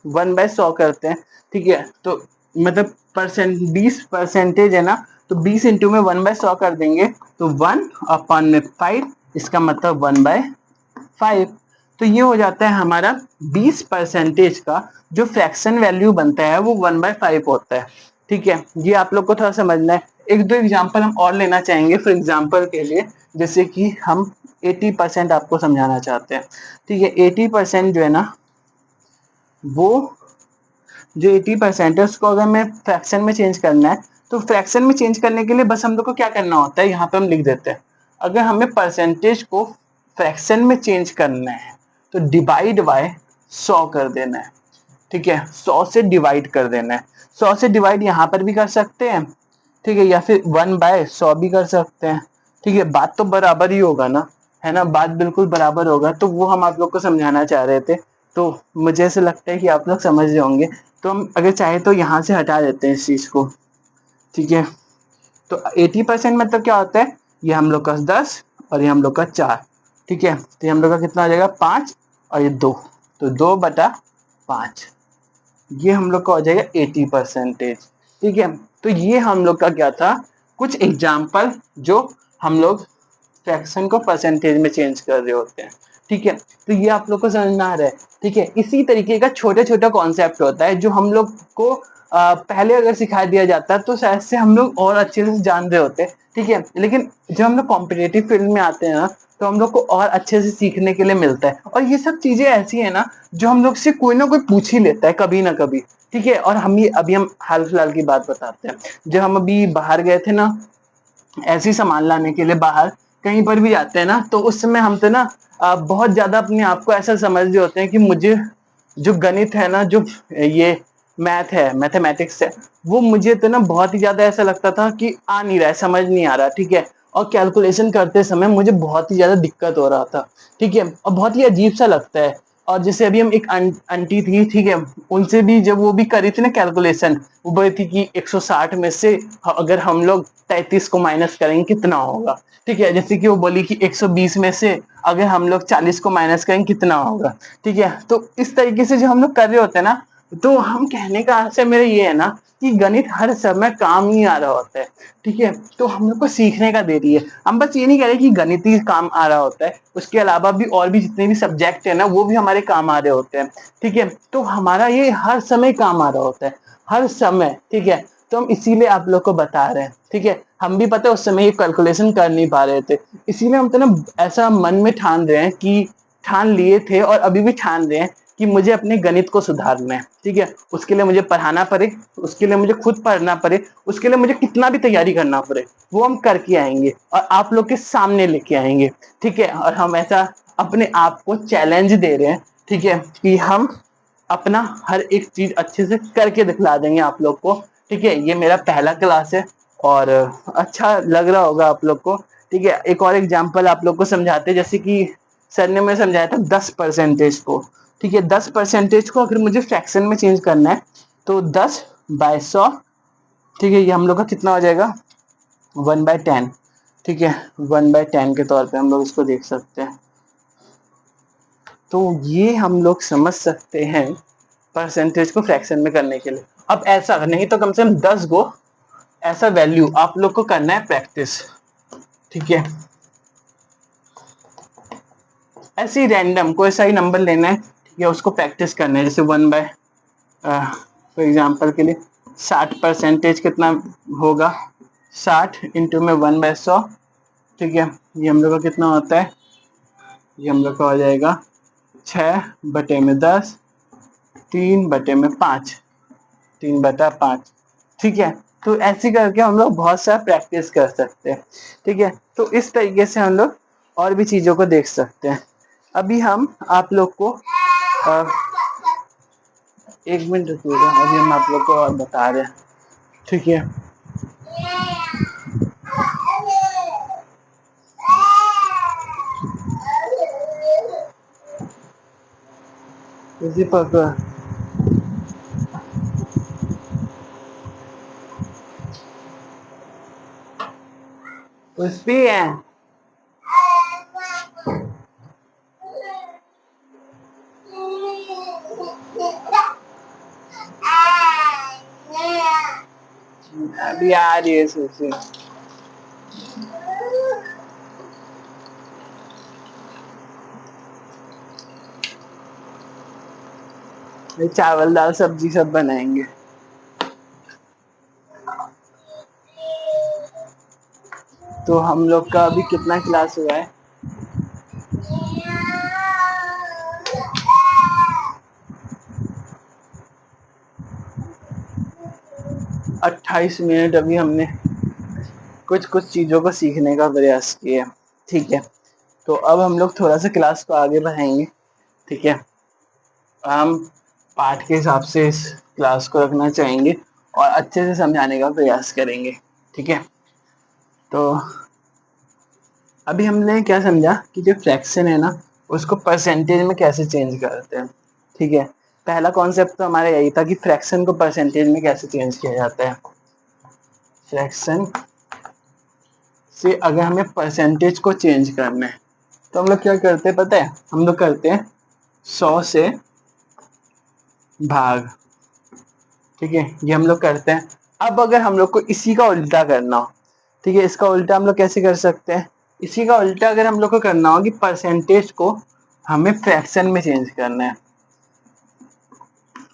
A: 1/100 करते हैं, ठीक है, तो मतलब 20% है ना, तो 20 इंटू में 1/100 कर देंगे, तो 1/5, इसका मतलब 1/5, तो ये हो जाता है हमारा 20% का जो फ्रैक्शन वैल्यू बनता है वो 1/5 होता है, ठीक है, ये आप लोग को थोड़ा समझना है। 1-2 एग्जाम्पल हम और लेना चाहेंगे फॉर एग्जाम्पल के लिए, जैसे कि हम 80% आपको समझाना चाहते हैं, ठीक है, 80% जो है ना वो जो 80% है उसको अगर मैं फ्रैक्शन में चेंज करना है, तो फ्रैक्शन में चेंज करने के लिए बस हम लोग को क्या करना होता है, यहाँ पे हम लिख देते हैं, अगर हमें परसेंटेज को फ्रैक्शन में चेंज करना है तो डिवाइड बाय 100 कर देना है, ठीक है, 100 से डिवाइड कर देना है, 100 से डिवाइड यहाँ पर भी कर सकते हैं, ठीक है, या फिर 1/100 भी कर सकते हैं, ठीक है, बात तो बराबर ही होगा ना, है ना, बात बिल्कुल बराबर होगा, तो वो हम आप लोग को समझाना चाह रहे थे, तो मुझे ऐसा लगता है कि आप लोग समझ जाओगे, तो हम अगर चाहे तो यहाँ से हटा देते हैं इस चीज को, ठीक है, तो 80% मतलब क्या होता है, ये हम लोग का 10 और ये हम लोग का 4, ठीक है, तो ये हम लोग का कितना हो जाएगा 5 और ये 2, तो 2/5, ये हम लोग का हो जाएगा 80%, ठीक है। तो ये हम लोग का क्या था, कुछ एग्जाम्पल जो हम लोग फ्रैक्शन को परसेंटेज में चेंज कर रहे होते हैं, ठीक है, तो ये आप लोग को समझ में आ रहा है, ठीक है। इसी तरीके का छोटा छोटा कॉन्सेप्ट होता है जो हम लोग को पहले अगर सिखा दिया जाता तो शायद से हम लोग और अच्छे से जान रहे होते, ठीक है, लेकिन जब हम लोग कॉम्पिटेटिव फील्ड में आते हैं ना तो हम लोग को और अच्छे से सीखने के लिए मिलता है, और ये सब चीजें ऐसी है ना जो हम लोग से कोई ना कोई पूछ ही लेता है कभी ना कभी, ठीक है। और हम ये अभी हम हाल फिलहाल की बात बताते हैं, जब हम अभी बाहर गए थे ना ऐसी सामान लाने के लिए, बाहर कहीं पर भी जाते हैं ना, तो उस समय हम तो ना बहुत ज्यादा अपने आप को ऐसा समझ रहे होते हैं कि मुझे जो गणित है ना, जो ये मैथ है, मैथमेटिक्स है, वो मुझे तो ना बहुत ही ज्यादा ऐसा लगता था कि आ नहीं रहा है, समझ नहीं आ रहा, ठीक है, और कैलकुलेशन करते समय मुझे बहुत ही ज्यादा दिक्कत हो रहा था, ठीक है, और बहुत ही अजीब सा लगता है। और जैसे अभी हम एक आंटी थी, ठीक है, उनसे भी जब वो भी करी थी ना कैलकुलेशन, वो बोली थी कि 160 में से अगर हम लोग 33 को माइनस करेंगे कितना होगा, ठीक है। जैसे कि वो बोली कि 120 में से अगर हम लोग 40 को माइनस करेंगे कितना होगा, ठीक है। तो इस तरीके से जो हम लोग कर रहे होते हैं ना, तो हम कहने का आशय मेरा ये है ना कि गणित हर समय काम ही आ रहा होता है, ठीक है। तो हम लोग को सीखने का दे रही है, हम बस ये नहीं कह रहे कि गणित ही काम आ रहा होता है, उसके अलावा भी और भी जितने भी सब्जेक्ट है ना वो भी हमारे काम आ रहे होते हैं, ठीक है। तो हमारा ये हर समय काम आ रहा होता है, हर समय, ठीक है। तो हम इसीलिए आप लोग को बता रहे हैं, ठीक है। हम भी पता है उस समय ये कैलकुलेशन कर नहीं पा रहे थे, इसीलिए हम तो ना ऐसा मन में ठान रहे हैं कि ठान लिए थे और अभी भी ठान रहे हैं कि मुझे अपने गणित को सुधारना है, ठीक है। उसके लिए मुझे पढ़ाना पड़े, उसके लिए मुझे खुद पढ़ना पड़े, उसके लिए मुझे कितना भी तैयारी करना पड़े, वो हम करके आएंगे और आप लोग के सामने लेके आएंगे, ठीक है। और हम ऐसा अपने आप को चैलेंज दे रहे हैं, ठीक है, कि हम अपना हर एक चीज अच्छे से करके दिखला देंगे आप लोग को, ठीक है। ये मेरा पहला क्लास है और अच्छा लग रहा होगा आप लोग को, ठीक है। एक और एग्जांपल आप लोग को समझाते हैं, जैसे कि सर ने मुझे समझाया था 10% को, ठीक है। 10% को अगर मुझे फ्रैक्शन में चेंज करना है तो 10/100, ठीक है। ये हम लोग का कितना हो जाएगा, 1/10, ठीक है। 1/10 के तौर पे हम लोग इसको देख सकते हैं। तो ये हम लोग समझ सकते हैं परसेंटेज को फ्रैक्शन में करने के लिए। अब ऐसा नहीं तो कम से कम 10 गो ऐसा वैल्यू आप लोग को करना है प्रैक्टिस, ठीक है। ऐसे ही रैंडम कोई सा ही नंबर लेना है, ठीक है, उसको प्रैक्टिस करना है। जैसे 1 बाय फॉर एग्जाम्पल के लिए 60% कितना होगा, 60 इंटू में 1/100, ठीक है। ये हम लोग का कितना होता है, ये हम लोग का हो जाएगा 6/10, 3/5, 3/5, ठीक है। तो ऐसे करके हम लोग बहुत सारा प्रैक्टिस कर सकते हैं, ठीक है। तो इस तरीके से हम लोग और भी चीजों को देख सकते हैं। अभी हम आप लोग को एक मिनट रुकिएगा, अभी हम आप लोग को और बता रहे हैं, ठीक है। पकड़ उस भी है, अभी आ रही है सुशी। चावल दाल सब्जी सब बनाएंगे। तो हम लोग का अभी कितना क्लास हुआ है, 28 मिनट। अभी हमने कुछ कुछ चीजों को सीखने का प्रयास किया, ठीक है। तो अब हम लोग थोड़ा सा क्लास को आगे बढ़ाएंगे, ठीक है। हम पाठ के हिसाब से इस क्लास को रखना चाहेंगे और अच्छे से समझाने का प्रयास करेंगे, ठीक है। तो अभी हमने क्या समझा कि जो फ्रैक्शन है ना उसको परसेंटेज में कैसे चेंज करते हैं, ठीक है। पहला कॉन्सेप्ट तो हमारा यही था कि फ्रैक्शन को परसेंटेज में कैसे चेंज किया जाता है। फ्रैक्शन से अगर हमें परसेंटेज को चेंज करना है तो हम लोग क्या करते हैं पता है, हम लोग करते हैं 100 से भाग, ठीक है। ये हम लोग करते हैं। अब अगर हम लोग को इसी का उल्टा करना हो, ठीक है, इसका उल्टा हम लोग कैसे कर सकते हैं, इसी का उल्टा अगर हम लोग को करना हो कि परसेंटेज को हमें फ्रैक्शन में चेंज करना है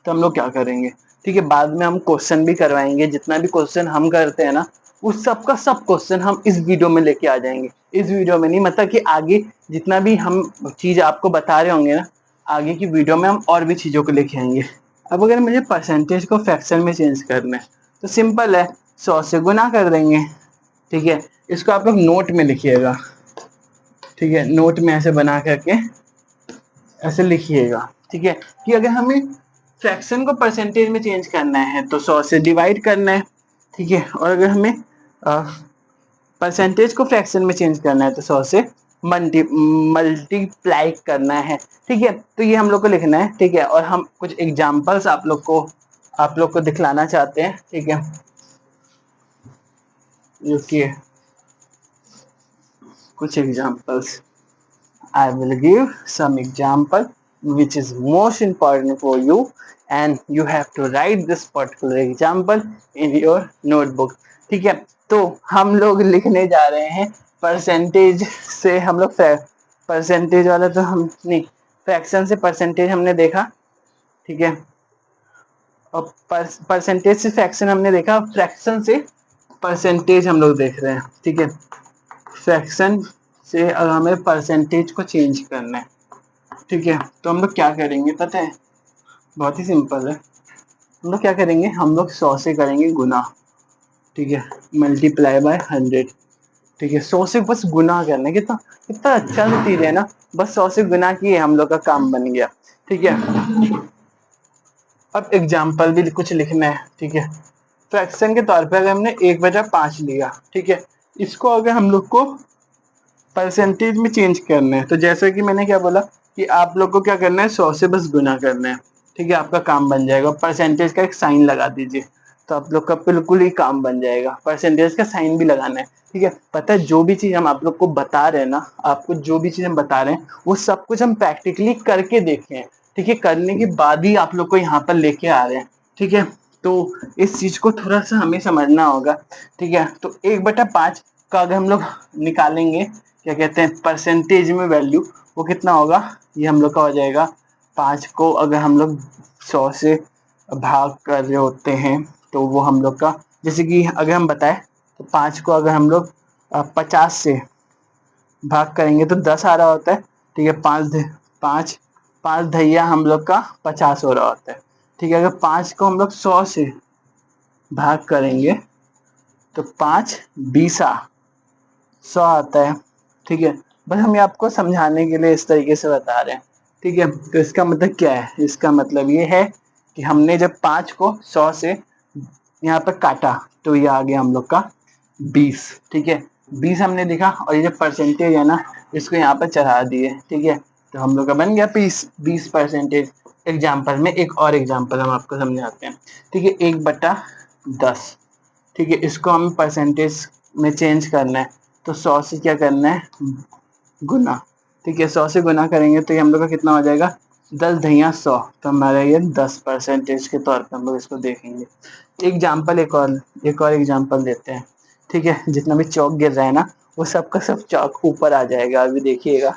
A: तो हम लोग क्या करेंगे, ठीक है। बाद में हम क्वेश्चन भी करवाएंगे, जितना भी क्वेश्चन हम करते हैं ना उस सब का सब क्वेश्चन हम इस वीडियो में लेके आ जाएंगे। इस वीडियो में नहीं, मतलब कि आगे जितना भी हम चीज आपको बता रहे होंगे ना आगे की वीडियो में हम और भी चीजों को लेके आएंगे। अब अगर मुझे परसेंटेज को फ्रैक्शन में चेंज करना है तो सिंपल है, 100 से गुना कर देंगे, ठीक है। इसको आप लोग नोट में लिखिएगा, ठीक है। नोट में ऐसे बना करके ऐसे लिखिएगा, ठीक है, कि अगर हमें फ्रैक्शन को परसेंटेज में चेंज करना है तो 100 से डिवाइड करना है, ठीक है। और अगर हमें परसेंटेज को फ्रैक्शन में चेंज करना है तो 100 से मल्टीप्लाई करना है, ठीक है। तो ये हम लोग को लिखना है, ठीक है। और हम कुछ एग्जांपल्स आप लोग को दिखलाना चाहते हैं, ठीक है। रुकिए, कुछ examples, I will give some example which is most important for you, and you have to write this particular example in your notebook. ठीक है, तो हम लोग लिखने जा रहे हैं परसेंटेज से। हम लोग परसेंटेज वाला तो हम नहीं, फ्रैक्शन से परसेंटेज हमने देखा, ठीक है, और परसेंटेज से फ्रैक्शन हमने देखा, फ्रैक्शन से परसेंटेज हम लोग देख रहे हैं, ठीक है। फ्रैक्शन से अगर हमें परसेंटेज को चेंज करना है, ठीक है, तो हम लोग क्या करेंगे पता है, बहुत ही सिंपल है। हम लोग क्या करेंगे, हम लोग 100 से करेंगे गुना, ठीक है, मल्टीप्लाई बाय 100, ठीक है। 100 से बस गुना करना है, कितना कितना अच्छा सा चीज है ना, बस 100 से गुना किए हम लोग का काम बन गया, ठीक है। अब एग्जाम्पल भी कुछ लिखना है, ठीक है। फ्रैक्शन के तौर पे अगर हमने 1/5 लिया, ठीक है, इसको अगर हम लोग को परसेंटेज में चेंज करना है, तो जैसे कि मैंने क्या बोला कि आप लोग को क्या करना है, 100 से बस गुना करना है, ठीक है, आपका काम बन जाएगा। परसेंटेज का एक साइन लगा दीजिए, तो आप लोग का बिल्कुल ही काम बन जाएगा। परसेंटेज का साइन भी लगाना है, ठीक है। पता है, जो भी चीज हम आप लोग को बता रहे हैं ना, आपको जो भी चीज हम बता रहे हैं वो सब कुछ हम प्रैक्टिकली करके देखे हैं, ठीक है, करने के बाद ही आप लोग को यहाँ पर लेके आ रहे हैं, ठीक है। तो इस चीज को थोड़ा सा हमें समझना होगा, ठीक है। तो 1/5 का अगर हम लोग निकालेंगे, क्या कहते हैं, परसेंटेज में वैल्यू, वो कितना होगा, ये हम लोग का हो जाएगा 5 को अगर हम लोग 100 से भाग कर रहे होते हैं, तो वो हम लोग का, जैसे कि अगर हम बताएं तो 5 को अगर हम लोग 50 से भाग करेंगे तो 10 आ रहा होता है, ठीक है। पाँच पाँच ढैया हम लोग का 50 हो रहा होता है, ठीक है। अगर 5 को हम लोग 100 से भाग करेंगे तो 5 बीसा 100 आता है, ठीक है। बस हम ये आपको समझाने के लिए इस तरीके से बता रहे हैं, ठीक है। तो इसका मतलब क्या है, इसका मतलब ये है कि हमने जब 5 को 100 से यहाँ पर काटा तो ये आ गया हम लोग का 20, ठीक है। 20 हमने लिखा, और ये जो परसेंटेज है ना, इसको यहाँ पर चढ़ा दिए, ठीक है। तो हम लोग का बन गया 20%। एग्जाम्पल में एक और एग्जाम्पल हम आपको समझाते हैं, ठीक है। 1/10, ठीक है, इसको हम परसेंटेज में चेंज करना है, तो 100 से क्या करना है, गुना, ठीक है। 100 से गुना करेंगे तो ये हम लोग का कितना हो जाएगा, 10 ढैया 100, तो हमारा ये 10% के तौर पर हम लोग इसको देखेंगे। एग्जाम्पल एक और एग्जाम्पल देते हैं, ठीक है। जितना भी चौक गिर रहा है ना, वो सब का सब चौक ऊपर आ जाएगा, अभी देखिएगा,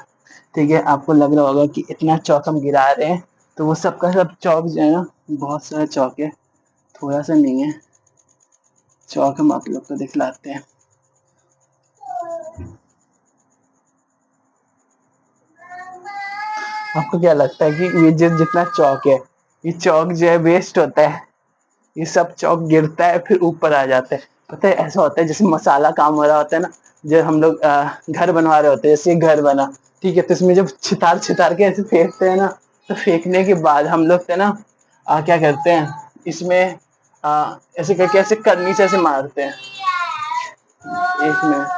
A: ठीक है। आपको लग रहा होगा कि इतना चौक हम गिरा रहे हैं, तो वो सब का सब चौक जो है ना, बहुत सारा चौक है, थोड़ा सा नहीं है, चौक हम आप लोग को दिखलाते हैं। आपको क्या लगता है कि ये जितना चौक है, ये चौक जो है वेस्ट होता है, ये सब चौक गिरता है फिर ऊपर आ जाता है। पता है, ऐसा होता है जैसे मसाला काम हो रहा होता है ना, जब हम लोग घर बनवा रहे होते हैं, जैसे घर बना, ठीक है, तो इसमें जब छितार छितार के ऐसे फेंकते हैं ना, तो फेंकने के बाद हम लोग है ना, क्या करते हैं इसमें, ऐसे करके ऐसे करनी से ऐसे मारते हैं। एक मिनट,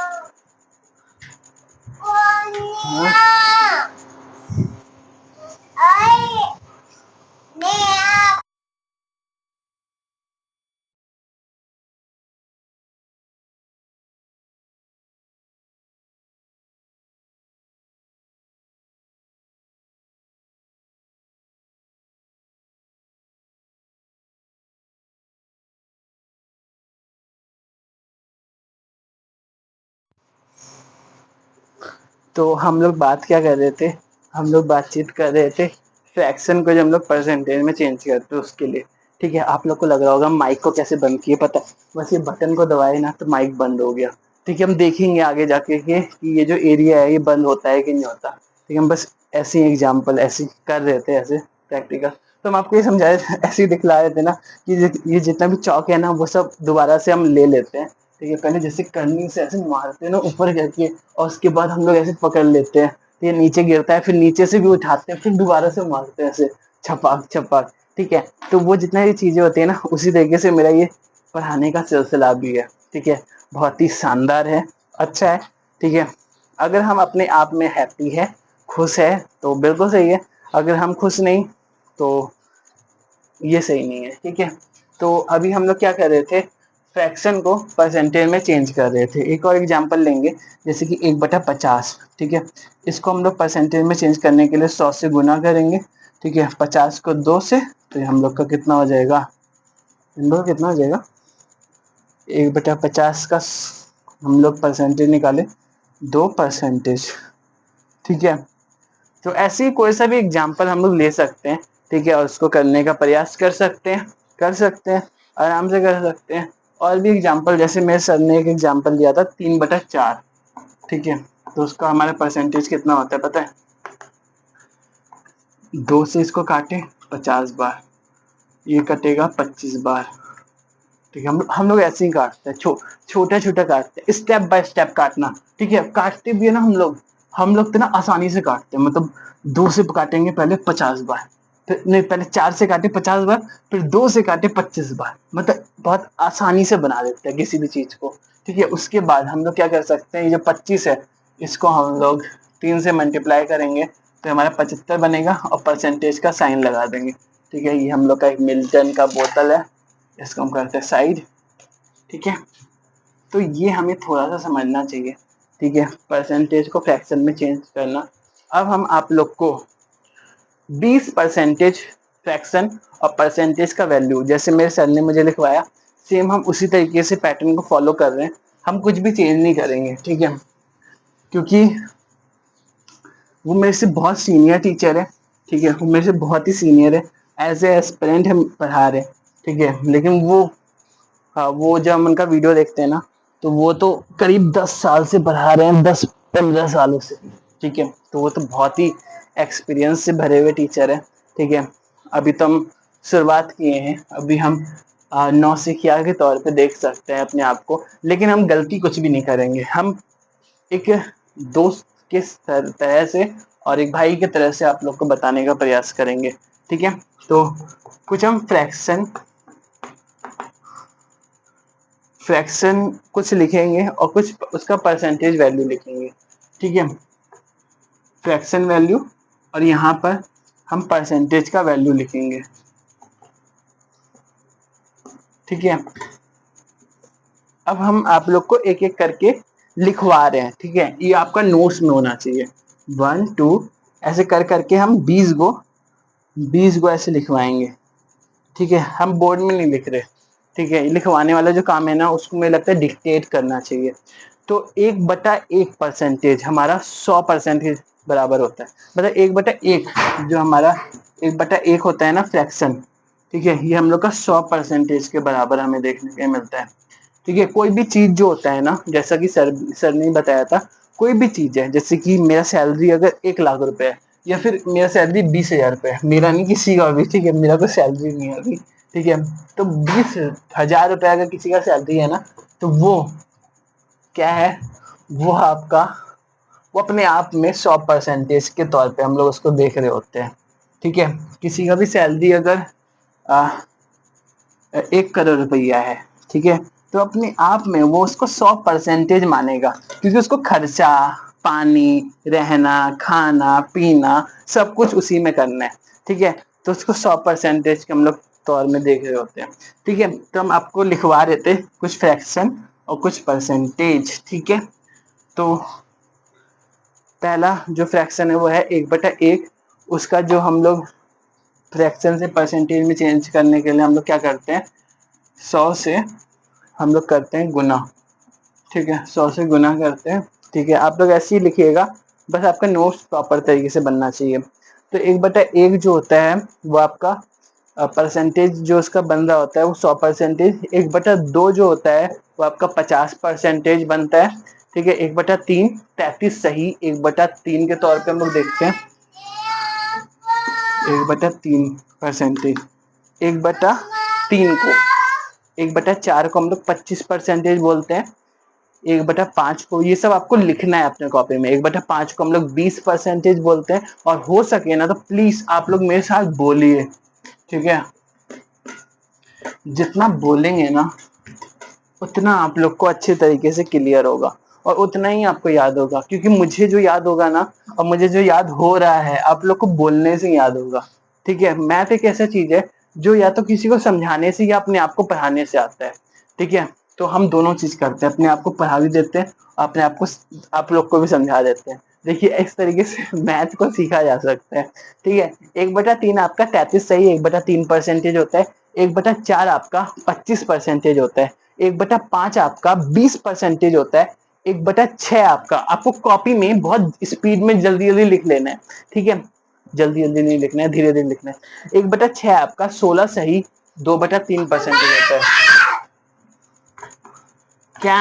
A: तो हम लोग बात क्या कर रहे थे, हम लोग बातचीत कर रहे थे फ्रैक्शन को जब हम लोग परसेंटेज में चेंज करते हैं उसके लिए, ठीक है। आप लोग को लग रहा होगा माइक को कैसे बंद किए, पता है, बस ये बटन को दबाए ना तो माइक बंद हो गया, ठीक है। हम देखेंगे आगे जाके कि ये जो एरिया है ये बंद होता है कि नहीं होता, ठीक है। हम बस ऐसे ही एग्जाम्पल ऐसे कर रहे थे, ऐसे प्रैक्टिकल, तो हम आपको ये समझा रहे ऐसे ही दिखला रहे थे ना कि ये जितना भी चौक है ना, वो सब दोबारा से हम ले लेते हैं, ठीक है। पहले जैसे करनी से ऐसे मारते हैं ना ऊपर करके, और उसके बाद हम लोग ऐसे पकड़ लेते हैं, तो ये नीचे गिरता है, फिर नीचे से भी उठाते हैं, फिर दोबारा से मारते हैं ऐसे छपाक छपाक, ठीक है। तो वो जितना ये चीजें होती है ना, उसी तरीके से मेरा ये पढ़ाने का सिलसिला भी है, ठीक है। बहुत ही शानदार है, अच्छा है, ठीक है। अगर हम अपने आप में हैप्पी है, खुश है, तो बिल्कुल सही है। अगर हम खुश नहीं, तो ये सही नहीं है, ठीक है। तो अभी हम लोग क्या कर रहे थे, फ्रैक्शन को परसेंटेज में चेंज कर रहे थे। एक और एग्जांपल लेंगे, जैसे कि 1/50, ठीक है। इसको हम लोग परसेंटेज में चेंज करने के लिए 100 से गुना करेंगे, ठीक है। 50 को 2 से, तो हम लोग का कितना हो जाएगा, हम लोग कितना हो जाएगा, 1/50 का हम लोग परसेंटेज निकाले 2%, ठीक है। तो ऐसे ही कोई सा भी एग्जाम्पल हम लोग ले सकते हैं, ठीक है, और उसको करने का प्रयास कर सकते हैं, आराम से कर सकते हैं। और भी एग्जाम्पल, जैसे मेरे सर ने एक एग्जाम्पल दिया था 3/4, ठीक है। तो उसका हमारा परसेंटेज कितना होता है पता है, 2 से इसको काटे 50 बार, ये कटेगा 25 बार, ठीक है। हम लोग ऐसे ही काटते हैं, छोटा छोटा काटते हैं, स्टेप बाय स्टेप काटना, ठीक है। काटते भी है ना हम लोग तो ना आसानी से काटते हैं, मतलब 2 से काटेंगे पहले 50 बार, फिर नहीं, पहले 4 से काटे 50 बार, फिर 2 से काटे 25 बार, मतलब बहुत आसानी से बना देते हैं किसी भी चीज को, ठीक है। उसके बाद हम लोग क्या कर सकते हैं, ये जो 25 है इसको हम लोग 3 से मल्टीप्लाई करेंगे, तो हमारा 75 बनेगा, और परसेंटेज का साइन लगा देंगे, ठीक है। ये हम लोग का एक मिल्टन का बोतल है, इसको हम करते हैं साइड, ठीक है। तो ये हमें थोड़ा सा समझना चाहिए, ठीक है, परसेंटेज को फ्रैक्शन में चेंज करना। अब हम आप लोग को 20% फ्रैक्शन और परसेंटेज का वैल्यू, जैसे मेरे सर ने मुझे लिखवाया, सेम हम उसी तरीके से पैटर्न को फॉलो कर रहे हैं, हम कुछ भी चेंज नहीं करेंगे, ठीक है। क्योंकि वो मेरे से बहुत सीनियर टीचर है, ठीक है, वो मेरे से बहुत ही सीनियर है, एज ए एस्पिरेंट हम पढ़ा रहे हैं, ठीक है। लेकिन वो, हाँ, वो जब हम उनका वीडियो देखते हैं ना, तो वो तो करीब 10 साल से पढ़ा रहे हैं, 10-15 सालों से, ठीक है। तो वो तो बहुत ही एक्सपीरियंस से भरे हुए टीचर है, ठीक है। अभी तो हम शुरुआत किए हैं, अभी हम नौसिखिया के तौर पे देख सकते हैं अपने आप को, लेकिन हम गलती कुछ भी नहीं करेंगे, हम एक दोस्त के तरह से और एक भाई की तरह से आप लोग को बताने का प्रयास करेंगे, ठीक है। तो कुछ हम फ्रैक्शन कुछ लिखेंगे और कुछ उसका परसेंटेज वैल्यू लिखेंगे, ठीक है, फ्रैक्शन वैल्यू, और यहाँ पर हम परसेंटेज का वैल्यू लिखेंगे, ठीक है। अब हम आप लोग को एक एक करके लिखवा रहे हैं, ठीक है, ये आपका नोट्स में होना चाहिए, 1 2 ऐसे कर करके हम 20 गो ऐसे लिखवाएंगे, ठीक है। हम बोर्ड में नहीं लिख रहे, ठीक है। लिखवाने वाला जो काम है ना, उसको मुझे लगता है डिक्टेट करना चाहिए। तो 1/1% हमारा 100% बराबर होता है, मतलब 1/1 जो हमारा 1/1 होता है ना फ्रैक्शन, ठीक है, ये हम लोग का 100% के बराबर हमें देखने को मिलता है, ठीक है। कोई भी चीज जो होता है ना, जैसा कि सर ने बताया था, कोई भी चीज है, जैसे कि मेरा सैलरी अगर 1 लाख रुपए है, या फिर मेरा सैलरी 20,000 रुपए है, मेरा नहीं किसी का भी, ठीक है, मेरा कोई सैलरी नहीं है अभी, ठीक है। तो 20,000 रुपए अगर किसी का सैलरी है ना, तो वो क्या है, वो आपका, वो अपने आप में 100% के तौर पे हम लोग उसको देख रहे होते हैं, ठीक है। किसी का भी सैलरी अगर 1 करोड़ रुपया है, ठीक है, तो अपने आप में वो उसको 100% मानेगा, क्योंकि उसको खर्चा, पानी, रहना, खाना पीना सब कुछ उसी में करना है, ठीक है। तो उसको 100% के हम लोग तौर में देख रहे होते हैं, ठीक है। तो हम आपको लिखवा रहे थे कुछ फ्रैक्शन और कुछ परसेंटेज, ठीक है। तो पहला जो फ्रैक्शन है वो है 1/1, उसका जो हम लोग फ्रैक्शन से परसेंटेज में चेंज करने के लिए हम लोग क्या करते हैं, 100 से हम लोग करते हैं गुना, ठीक है, 100 से गुना करते हैं, ठीक है। आप लोग ऐसे ही लिखिएगा, बस आपका नोट्स प्रॉपर तरीके से बनना चाहिए। तो 1/1 जो होता है वो आपका परसेंटेज जो उसका बन रहा होता है वो 100%, 1/2 जो होता है वो आपका 50% बनता है, ठीक है। 1/3 33 सही, 1/3 के तौर पे हम लोग देखते हैं, 1/3%, 1/3 को, 1/4 को हम लोग 25% बोलते हैं, 1/5 को, ये सब आपको लिखना है अपने कॉपी में, 1/5 को हम लोग 20% बोलते हैं। और हो सके ना तो प्लीज आप लोग मेरे साथ बोलिए, ठीक है, जितना बोलेंगे ना उतना आप लोग को अच्छे तरीके से क्लियर होगा, और उतना ही आपको याद होगा, क्योंकि मुझे जो याद होगा ना, और मुझे जो याद हो रहा है आप लोग को बोलने से याद होगा, ठीक है। मैथ एक ऐसा चीज है जो या तो किसी को समझाने से या अपने आप को पढ़ाने से आता है, ठीक है। तो हम दोनों चीज करते हैं, अपने आप को पढ़ा भी देते हैं, अपने आप को आप लोग को भी समझा देते हैं। देखिए इस तरीके से मैथ को सीखा जा सकता है। ठीक है, 1/3 आपका 33 सही 1/3% होता है। 1/4 आपका 25% होता है। 1/5 आपका 20% होता है। 1/6 आपका, आपको कॉपी में बहुत स्पीड में जल्दी जल्दी लिख लेना है। ठीक है, जल्दी जल्दी नहीं लिखना है, धीरे धीरे लिखना है। 1/6 आपका 16 सही 2/3% होता है। क्या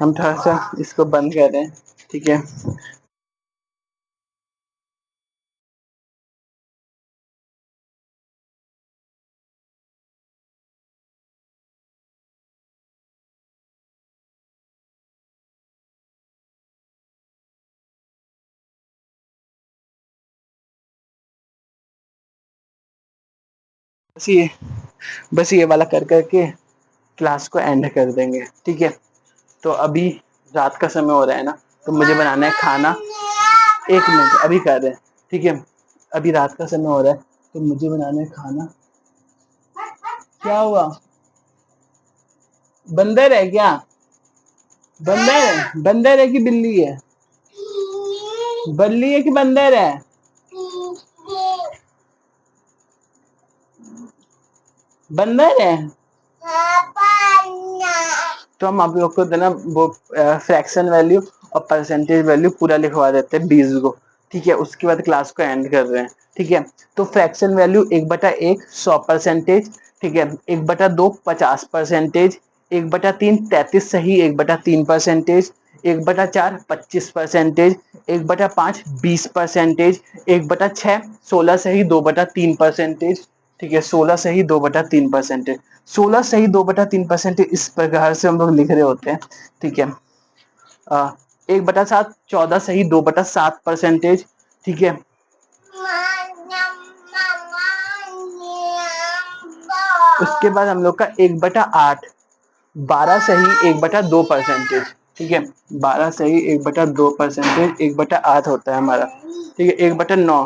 A: हम थोड़ा सा इसको बंद कर रहे हैं। ठीक है, बस ये वाला कर करके क्लास को एंड कर देंगे। ठीक है, तो अभी रात का समय हो रहा है ना, तो मुझे बनाना है खाना। 1 मिनट अभी कर रहे हैं। ठीक है, अभी रात का समय हो रहा है, तो मुझे बनाना है खाना। क्या हुआ, बंदर है क्या? बंदर है कि बिल्ली है? बल्ली है कि बंदर है? बंदर है। तो हम आप लोग को देना वो फ्रैक्शन वैल्यू और परसेंटेज वैल्यू पूरा लिखवा देते हैं 20 को। ठीक है, उसके बाद क्लास को एंड कर रहे हैं। ठीक है, तो फ्रैक्शन वैल्यू 1/1 100%। ठीक है, 1/2 50%। 1/3 33 सही 1/3%। 1/4 25%। 1/5 20%। 1/6 16 सही 2/3%। ठीक है, 16 सही 2/3%। 16 सही 2/3% इस प्रकार से हम लोग लिख रहे होते हैं। ठीक है, 1/7 14 सही 2/7%। ठीक है, उसके बाद हम लोग का 1/8 12 सही 1/2%। ठीक है, 12 सही 1/2%। 1/8 होता है हमारा। ठीक है, 1/9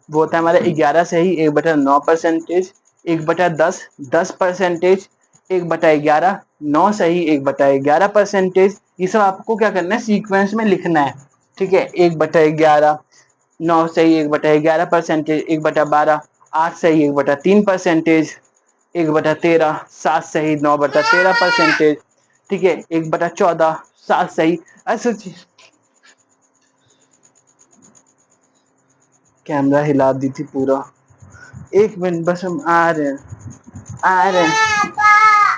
A: वो होता है हमारा 11 सही 1/9%। 1/10 10%। 1/11 9 सही 1/11%। ये सब आपको क्या करना है, सीक्वेंस में लिखना है। ठीक है, 1/11 9 सही 1/11%। 1/12 8 सही 1/3%। 1/13 7 सही 9/13%। ठीक है, 1/14 7 सही। ऐसे कैमरा हिला दी थी पूरा। 1 मिनट बस, हम आ रहे हैं, आ रहे हैं,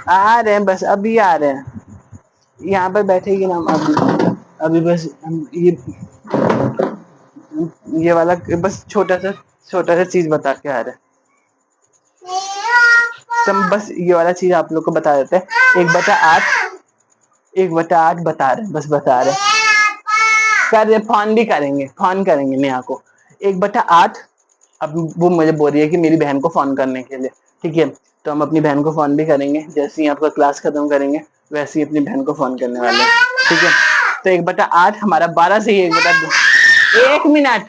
A: आ रहे हैं, बस अभी आ रहे हैं। यहाँ पर बैठेगी ना हम अभी। अभी बस हम ये वाला बस छोटा सा चीज बता के आ रहे हैं। सब बस ये वाला चीज आप लोग को बता देते हैं। 1/8 1/8 बता रहे हैं, बस बता रहे हैं। कर रहे फोन भी करेंगे, फोन करेंगे नेहा को। 1/8 अब वो मुझे बोल रही है कि मेरी बहन को फोन करने के लिए। ठीक है, तो हम अपनी बहन को फोन भी करेंगे। जैसे ही आपका क्लास खत्म करेंगे वैसे ही अपनी बहन को फोन करने वाले हैं। ठीक है, तो 1/8 हमारा 12 से ही 1/2। 1 मिनट,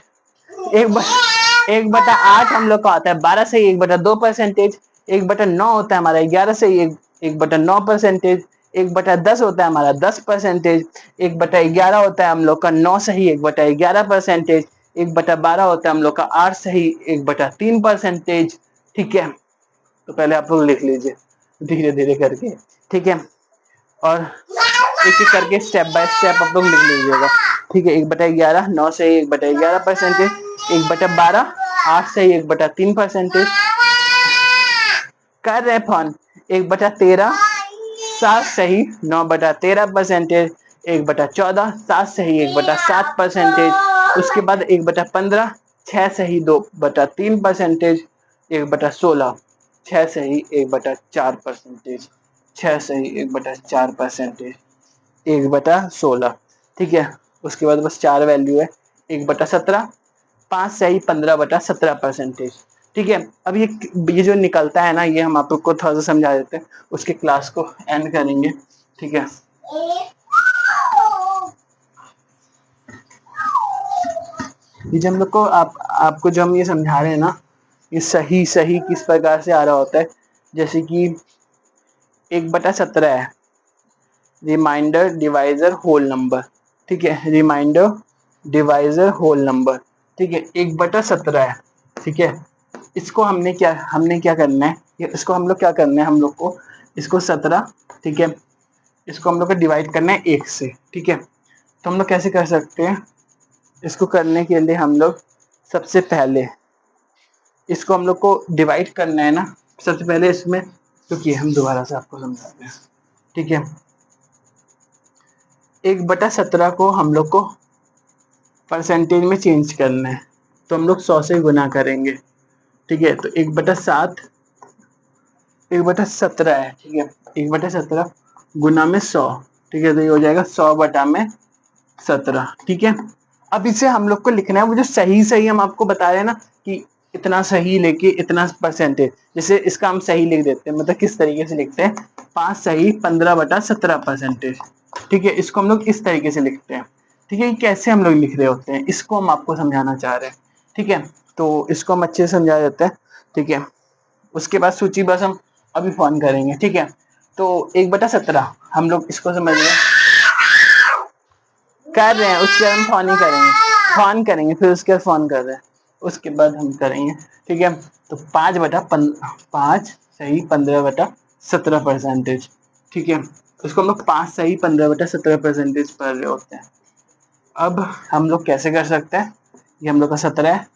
A: 1/8 हम लोग का होता है 12 से 1/2%। 1/9 होता है हमारा 11 से 1/9%। 1/10 होता है हमारा 10%। 1/11 होता है हम लोग का 9 सही 1/11%। 1/12 होता है हम लोग का 8 सही 1/3%। ठीक है, तो पहले आप लोग लिख लीजिए धीरे धीरे करके। ठीक है, और एक एक करके स्टेप बाय स्टेप आप लोग लिख लीजिएगा। ठीक है, 1/11 9 से 1/11%। 1/12 8 से 1/3% कर रहे फोन। 1/13 7 सही 9/13%। 1/14 7 सही 1/7%। उसके बाद 1/15 6 सही 2/3%। 1/16 6 सही 1/4%। 6 सही 1/4%। 1/16। ठीक है, उसके बाद बस 4 वैल्यू है। 1/17 5 सही 15/17%। ठीक है, अब ये जो निकलता है ना, ये हम आप लोग को थोड़ा सा समझा देते हैं, उसके क्लास को एंड करेंगे। ठीक है, ये जो हम लोग को आपको जो हम ये समझा रहे हैं ना, ये सही सही किस प्रकार से आ रहा होता है। जैसे कि 1/17 है, रिमाइंडर डिवाइजर होल नंबर, ठीक है, रिमाइंडर डिवाइजर होल नंबर, ठीक है, 1/17 है, ठीक है। इसको हमने क्या करना है, इसको हम लोग क्या करना है, हम लोग को इसको 17, ठीक है, इसको हम लोग को डिवाइड करना है 1 से, ठीक है। तो हम लोग कैसे कर सकते हैं, इसको करने के लिए हम लोग सबसे पहले इसको हम लोग को डिवाइड करना है ना, सबसे पहले इसमें, क्योंकि हम दोबारा से आपको समझाते हैं, ठीक है। 1/17 को हम लोग को परसेंटेज में चेंज करना है, तो हम लोग 100 से गुना करेंगे, ठीक है। तो 1/7 1/17 है, ठीक है, 1/17 गुना में 100, ठीक है, तो ये हो जाएगा 100/17, ठीक है। अब इसे हम लोग को लिखना है, वो जो सही हम आपको बता रहे हैं ना कि इतना सही लेके इतना परसेंटेज, जैसे इसका हम सही लिख देते हैं, मतलब किस तरीके से लिखते हैं, 5 सही 15/17 परसेंटेज, ठीक है, इसको हम लोग इस तरीके से लिखते हैं, ठीक है। कैसे हम लोग लिख रहे होते हैं, इसको हम आपको समझाना चाह रहे हैं, ठीक है। तो इसको हम अच्छे से समझा देते हैं, ठीक है। उसके बाद सूची बस हम अभी फोन करेंगे, ठीक है। तो 1/17 हम लोग इसको समझ रहे हैं, कर रहे हैं, उसके बाद हम फोन ही करेंगे, फोन करेंगे, फिर उसके बाद फोन कर रहे हैं, उसके बाद हम करेंगे, ठीक है। तो 5 सही 15/17 परसेंटेज, ठीक है, उसको हम लोग 5 सही 15/17 परसेंटेज पढ़ रहे होते हैं। अब हम लोग कैसे कर सकते हैं, ये हम लोग का 17 है,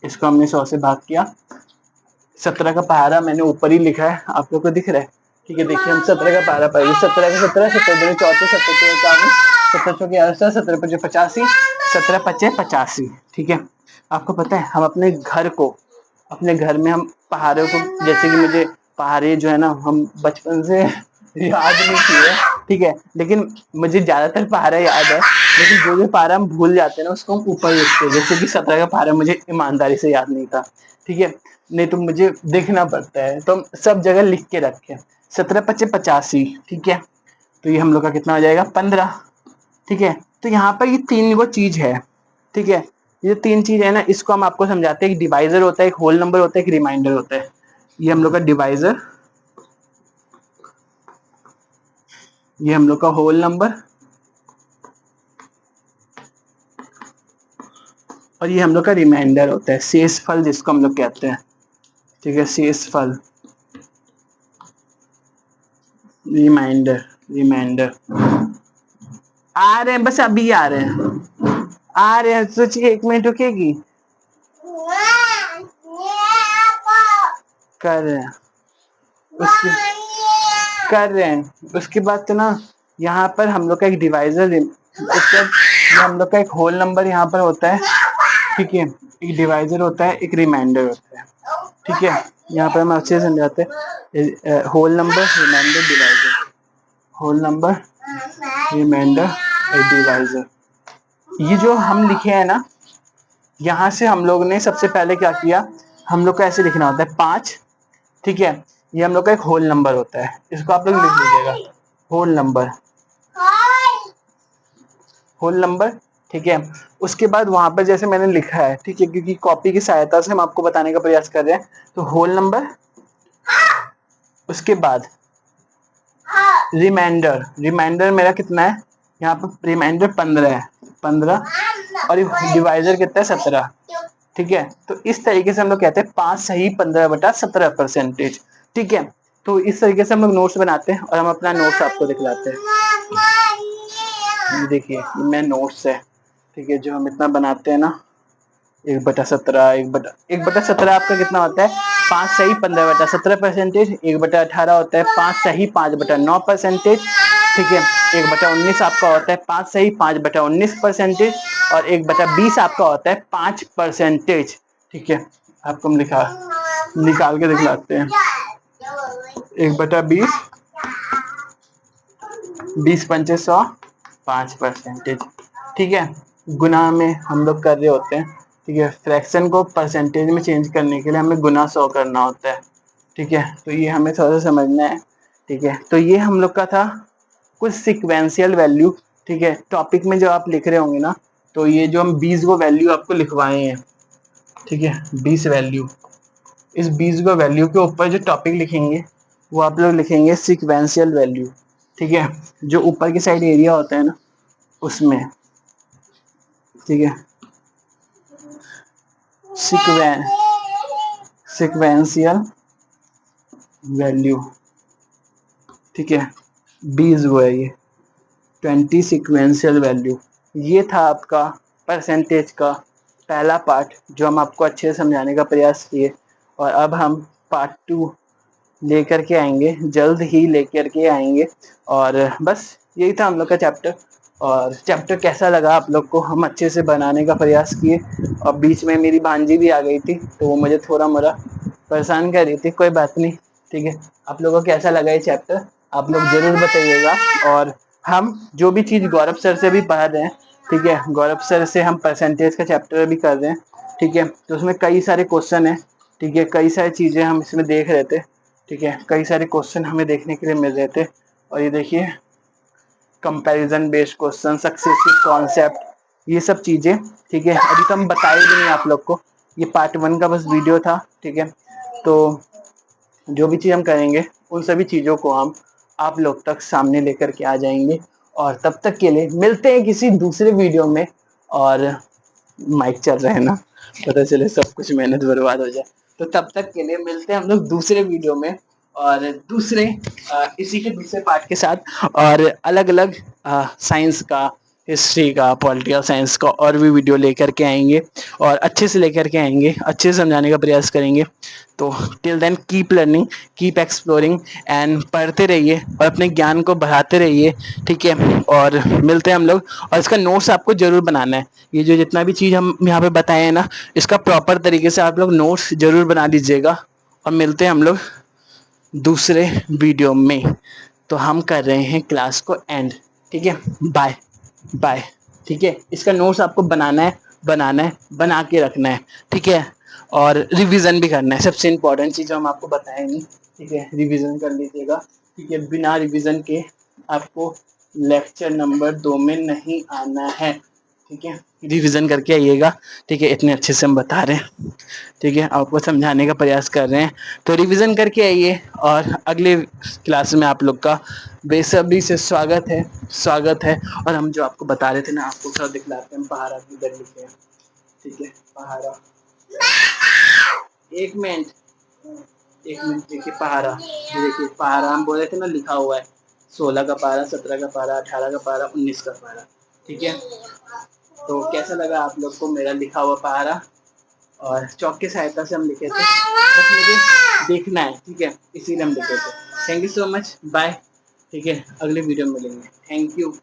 A: इसको हमने 100 से भाग किया, 17 का पहाड़ा मैंने ऊपर ही लिखा है, आप लोग को दिख रहा है, ठीक है। देखिए हम 17 का पहाड़ा पढ़ेंगे, 17 का 17, 17 2 34, 17 3 51, 17 4 11, 17 5 85, 17 5 85, ठीक है। आपको पता है हम अपने घर में हम पहाड़ों को, जैसे कि मुझे पहाड़े जो है ना, हम बचपन से याद नहीं किए, ठीक है, लेकिन मुझे ज्यादातर पहाड़ा याद है, लेकिन जो पहाड़ा हम भूल जाते हैं ना, उसको हम ऊपर लिखते हैं, जैसे कि 17 का पहाड़ा मुझे ईमानदारी से याद नहीं था, ठीक है, नहीं तो मुझे देखना पड़ता है, तो हम सब जगह लिख के रखें, 17 5 85, ठीक है। तो ये हम लोग का कितना हो जाएगा, 15, ठीक है। तो यहाँ पर ये 3 वो चीज है, ठीक है, ये 3 चीज है ना, इसको हम आपको समझाते हैं, एक डिवाइजर होता है, एक होल नंबर होता है, एक रिमाइंडर होता है। ये हम लोग का डिवाइजर, ये हम लोग का होल नंबर, और ये हम लोग का रिमाइंडर होता है, शेषफल जिसको हम लोग कहते हैं, ठीक है, शेषफल, रिमाइंडर, रिमाइंडर आ रहे हैं, बस अभी आ रहे हैं, आ रहे हैं, सोचिए 1 मिनट रुकेगी, कर रहे हैं, उसके कर रहे हैं, उसके बाद तो ना यहाँ पर हम लोग का एक डिवाइजर, उसके बाद हम लोग का एक होल नंबर यहाँ पर होता है, ठीक है, एक डिवाइजर होता है, एक रिमाइंडर होता है, ठीक है। यहाँ पर हम अच्छे से समझाते हैं, whole number, remainder, divisor, whole number, remainder, divisor, ये जो हम लिखे हैं ना, यहाँ से हम लोग ने सबसे पहले क्या किया, हम लोग को ऐसे लिखना होता है 5, ठीक है, ये हम लोग का एक होल नंबर होता है, इसको आप लोग लिख लीजिएगा, होल नंबर, होल नंबर, ठीक है। उसके बाद वहां पर जैसे मैंने लिखा है, ठीक है, क्योंकि कॉपी की सहायता से हम आपको बताने का प्रयास कर रहे हैं, तो होल नंबर, उसके बाद रिमाइंडर, रिमाइंडर मेरा कितना है, यहाँ पर रिमाइंडर 15 है, 15, और डिवाइजर कितना है, 17, ठीक है। तो इस तरीके से हम लोग कहते हैं 5 सही 15/17 परसेंटेज, ठीक है। तो इस तरीके से हम लोग नोट्स बनाते हैं, और हम अपना नोट्स आपको दिखलाते हैं, देखिए मैं नोट्स है, ठीक है, जो हम इतना बनाते हैं ना, 1/17, 1/17 आपका कितना होता है, 5 सही 15/17 परसेंटेज, 1/18 होता है 5 सही 5/9 परसेंटेज, ठीक है, 1/19 आपका होता है 5 सही 5/19 परसेंटेज, और 1/20 आपका होता है 5 परसेंटेज, ठीक है। आपको हम निकाल के दिखलाते हैं, 1/20, 20 पंचे 100, 5 परसेंटेज, ठीक है। गुना में हम लोग कर रहे होते हैं, ठीक है, फ्रैक्शन को परसेंटेज में चेंज करने के लिए हमें गुना 100 करना होता है, ठीक है। तो ये हमें थोड़ा सा समझना है, ठीक है। तो ये हम लोग का था कुछ सिक्वेंशियल वैल्यू, ठीक है। टॉपिक में जो आप लिख रहे होंगे ना, तो ये जो हम 20 को वैल्यू आपको लिखवाए हैं, ठीक है, 20 वैल्यू, इस 20 को वैल्यू के ऊपर जो टॉपिक लिखेंगे, वो आप लोग लिखेंगे सीक्वेंशियल वैल्यू, ठीक है, जो ऊपर की साइड एरिया होता है ना उसमें, ठीक है, सीक्वेंशियल वैल्यू, ठीक है, 20 वो है ये 20 सीक्वेंशियल वैल्यू। ये था आपका परसेंटेज का पहला पार्ट जो हम आपको अच्छे से समझाने का प्रयास किए, और अब हम पार्ट 2 लेकर के आएंगे, जल्द ही लेकर के आएंगे। और बस यही था हम लोग का चैप्टर। और चैप्टर कैसा लगा आप लोग को, हम अच्छे से बनाने का प्रयास किए। और बीच में मेरी भांजी भी आ गई थी तो वो मुझे थोड़ा मोड़ा परेशान कर रही थी, कोई बात नहीं, ठीक है। आप लोगों को कैसा लगा ये चैप्टर आप लोग जरूर बताइएगा। और हम जो भी चीज़ गौरव सर से भी पढ़ रहे हैं, ठीक है, गौरव सर से हम परसेंटेज का चैप्टर भी कर रहे हैं, ठीक है, तो उसमें कई सारे क्वेश्चन है, ठीक है, कई सारी चीज़ें हम इसमें देख रहे थे, ठीक है, कई सारे क्वेश्चन हमें देखने के लिए मिल रहे थे। और ये देखिए comparison based question, successive concept, ये सब चीज़ें, ठीक है, अभी तो हम बताए भी नहीं आप लोग को, ये पार्ट 1 का बस वीडियो था, ठीक है। तो जो भी चीज़ हम करेंगे उन सभी चीज़ों को हम आप लोग तक सामने लेकर के आ जाएंगे। और तब तक के लिए मिलते हैं किसी दूसरे वीडियो में। और माइक चल रहा है ना, पता चले सब कुछ मेहनत बर्बाद हो जाए। तो तब तक के लिए मिलते हैं हम लोग दूसरे वीडियो में, और दूसरे इसी के दूसरे पार्ट के साथ, और अलग अलग साइंस का, हिस्ट्री का, पॉलिटिकल साइंस का और भी वीडियो लेकर के आएंगे, और अच्छे से लेकर के आएंगे, अच्छे से समझाने का प्रयास करेंगे। तो till then keep learning, keep exploring and पढ़ते रहिए और अपने ज्ञान को बढ़ाते रहिए, ठीक है। और मिलते हैं हम लोग, और इसका नोट्स आपको जरूर बनाना है। ये जो जितना भी चीज़ हम यहाँ पे बताए हैं ना, इसका प्रॉपर तरीके से आप लोग नोट्स जरूर बना लीजिएगा। और मिलते हैं हम लोग दूसरे वीडियो में। तो हम कर रहे हैं क्लास को एंड, ठीक है, बाय बाय, ठीक है। इसका नोट्स आपको बनाना है, बना के रखना है, ठीक है। और रिवीजन भी करना है, सबसे इंपॉर्टेंट चीज़ हम आपको बताएं नहीं, ठीक है, रिवीजन कर लीजिएगा, ठीक है। बिना रिवीजन के आपको लेक्चर नंबर 2 में नहीं आना है, ठीक है। रिवीजन करके आइएगा, ठीक है, इतने अच्छे से हम बता रहे हैं, ठीक है, आपको समझाने का प्रयास कर रहे हैं, तो रिवीजन करके आइए। और अगले क्लास में आप लोग का बेसब्री से स्वागत है। और हम जो आपको बता रहे थे ना, आपको सब दिखलाते हैं, पहाड़ा की इधर लिखे हैं, ठीक है, पहाड़ा, एक मिनट, एक मिनट, देखिए पहाड़ा, ये देखिए पहाड़ा हम बोले थे ना, लिखा हुआ है 16 का पारा, 17 का पारा, 18 का पारा, 19 का पारा, ठीक है। तो कैसा लगा आप लोग को मेरा लिखा हुआ पहाड़ा, और चौक की सहायता से हम लिखे थे, बस मुझे देखना है, ठीक है, इसीलिए हम लिखे थे। Thank you so much, bye, ठीक है, अगले वीडियो में मिलेंगे, थैंक यू।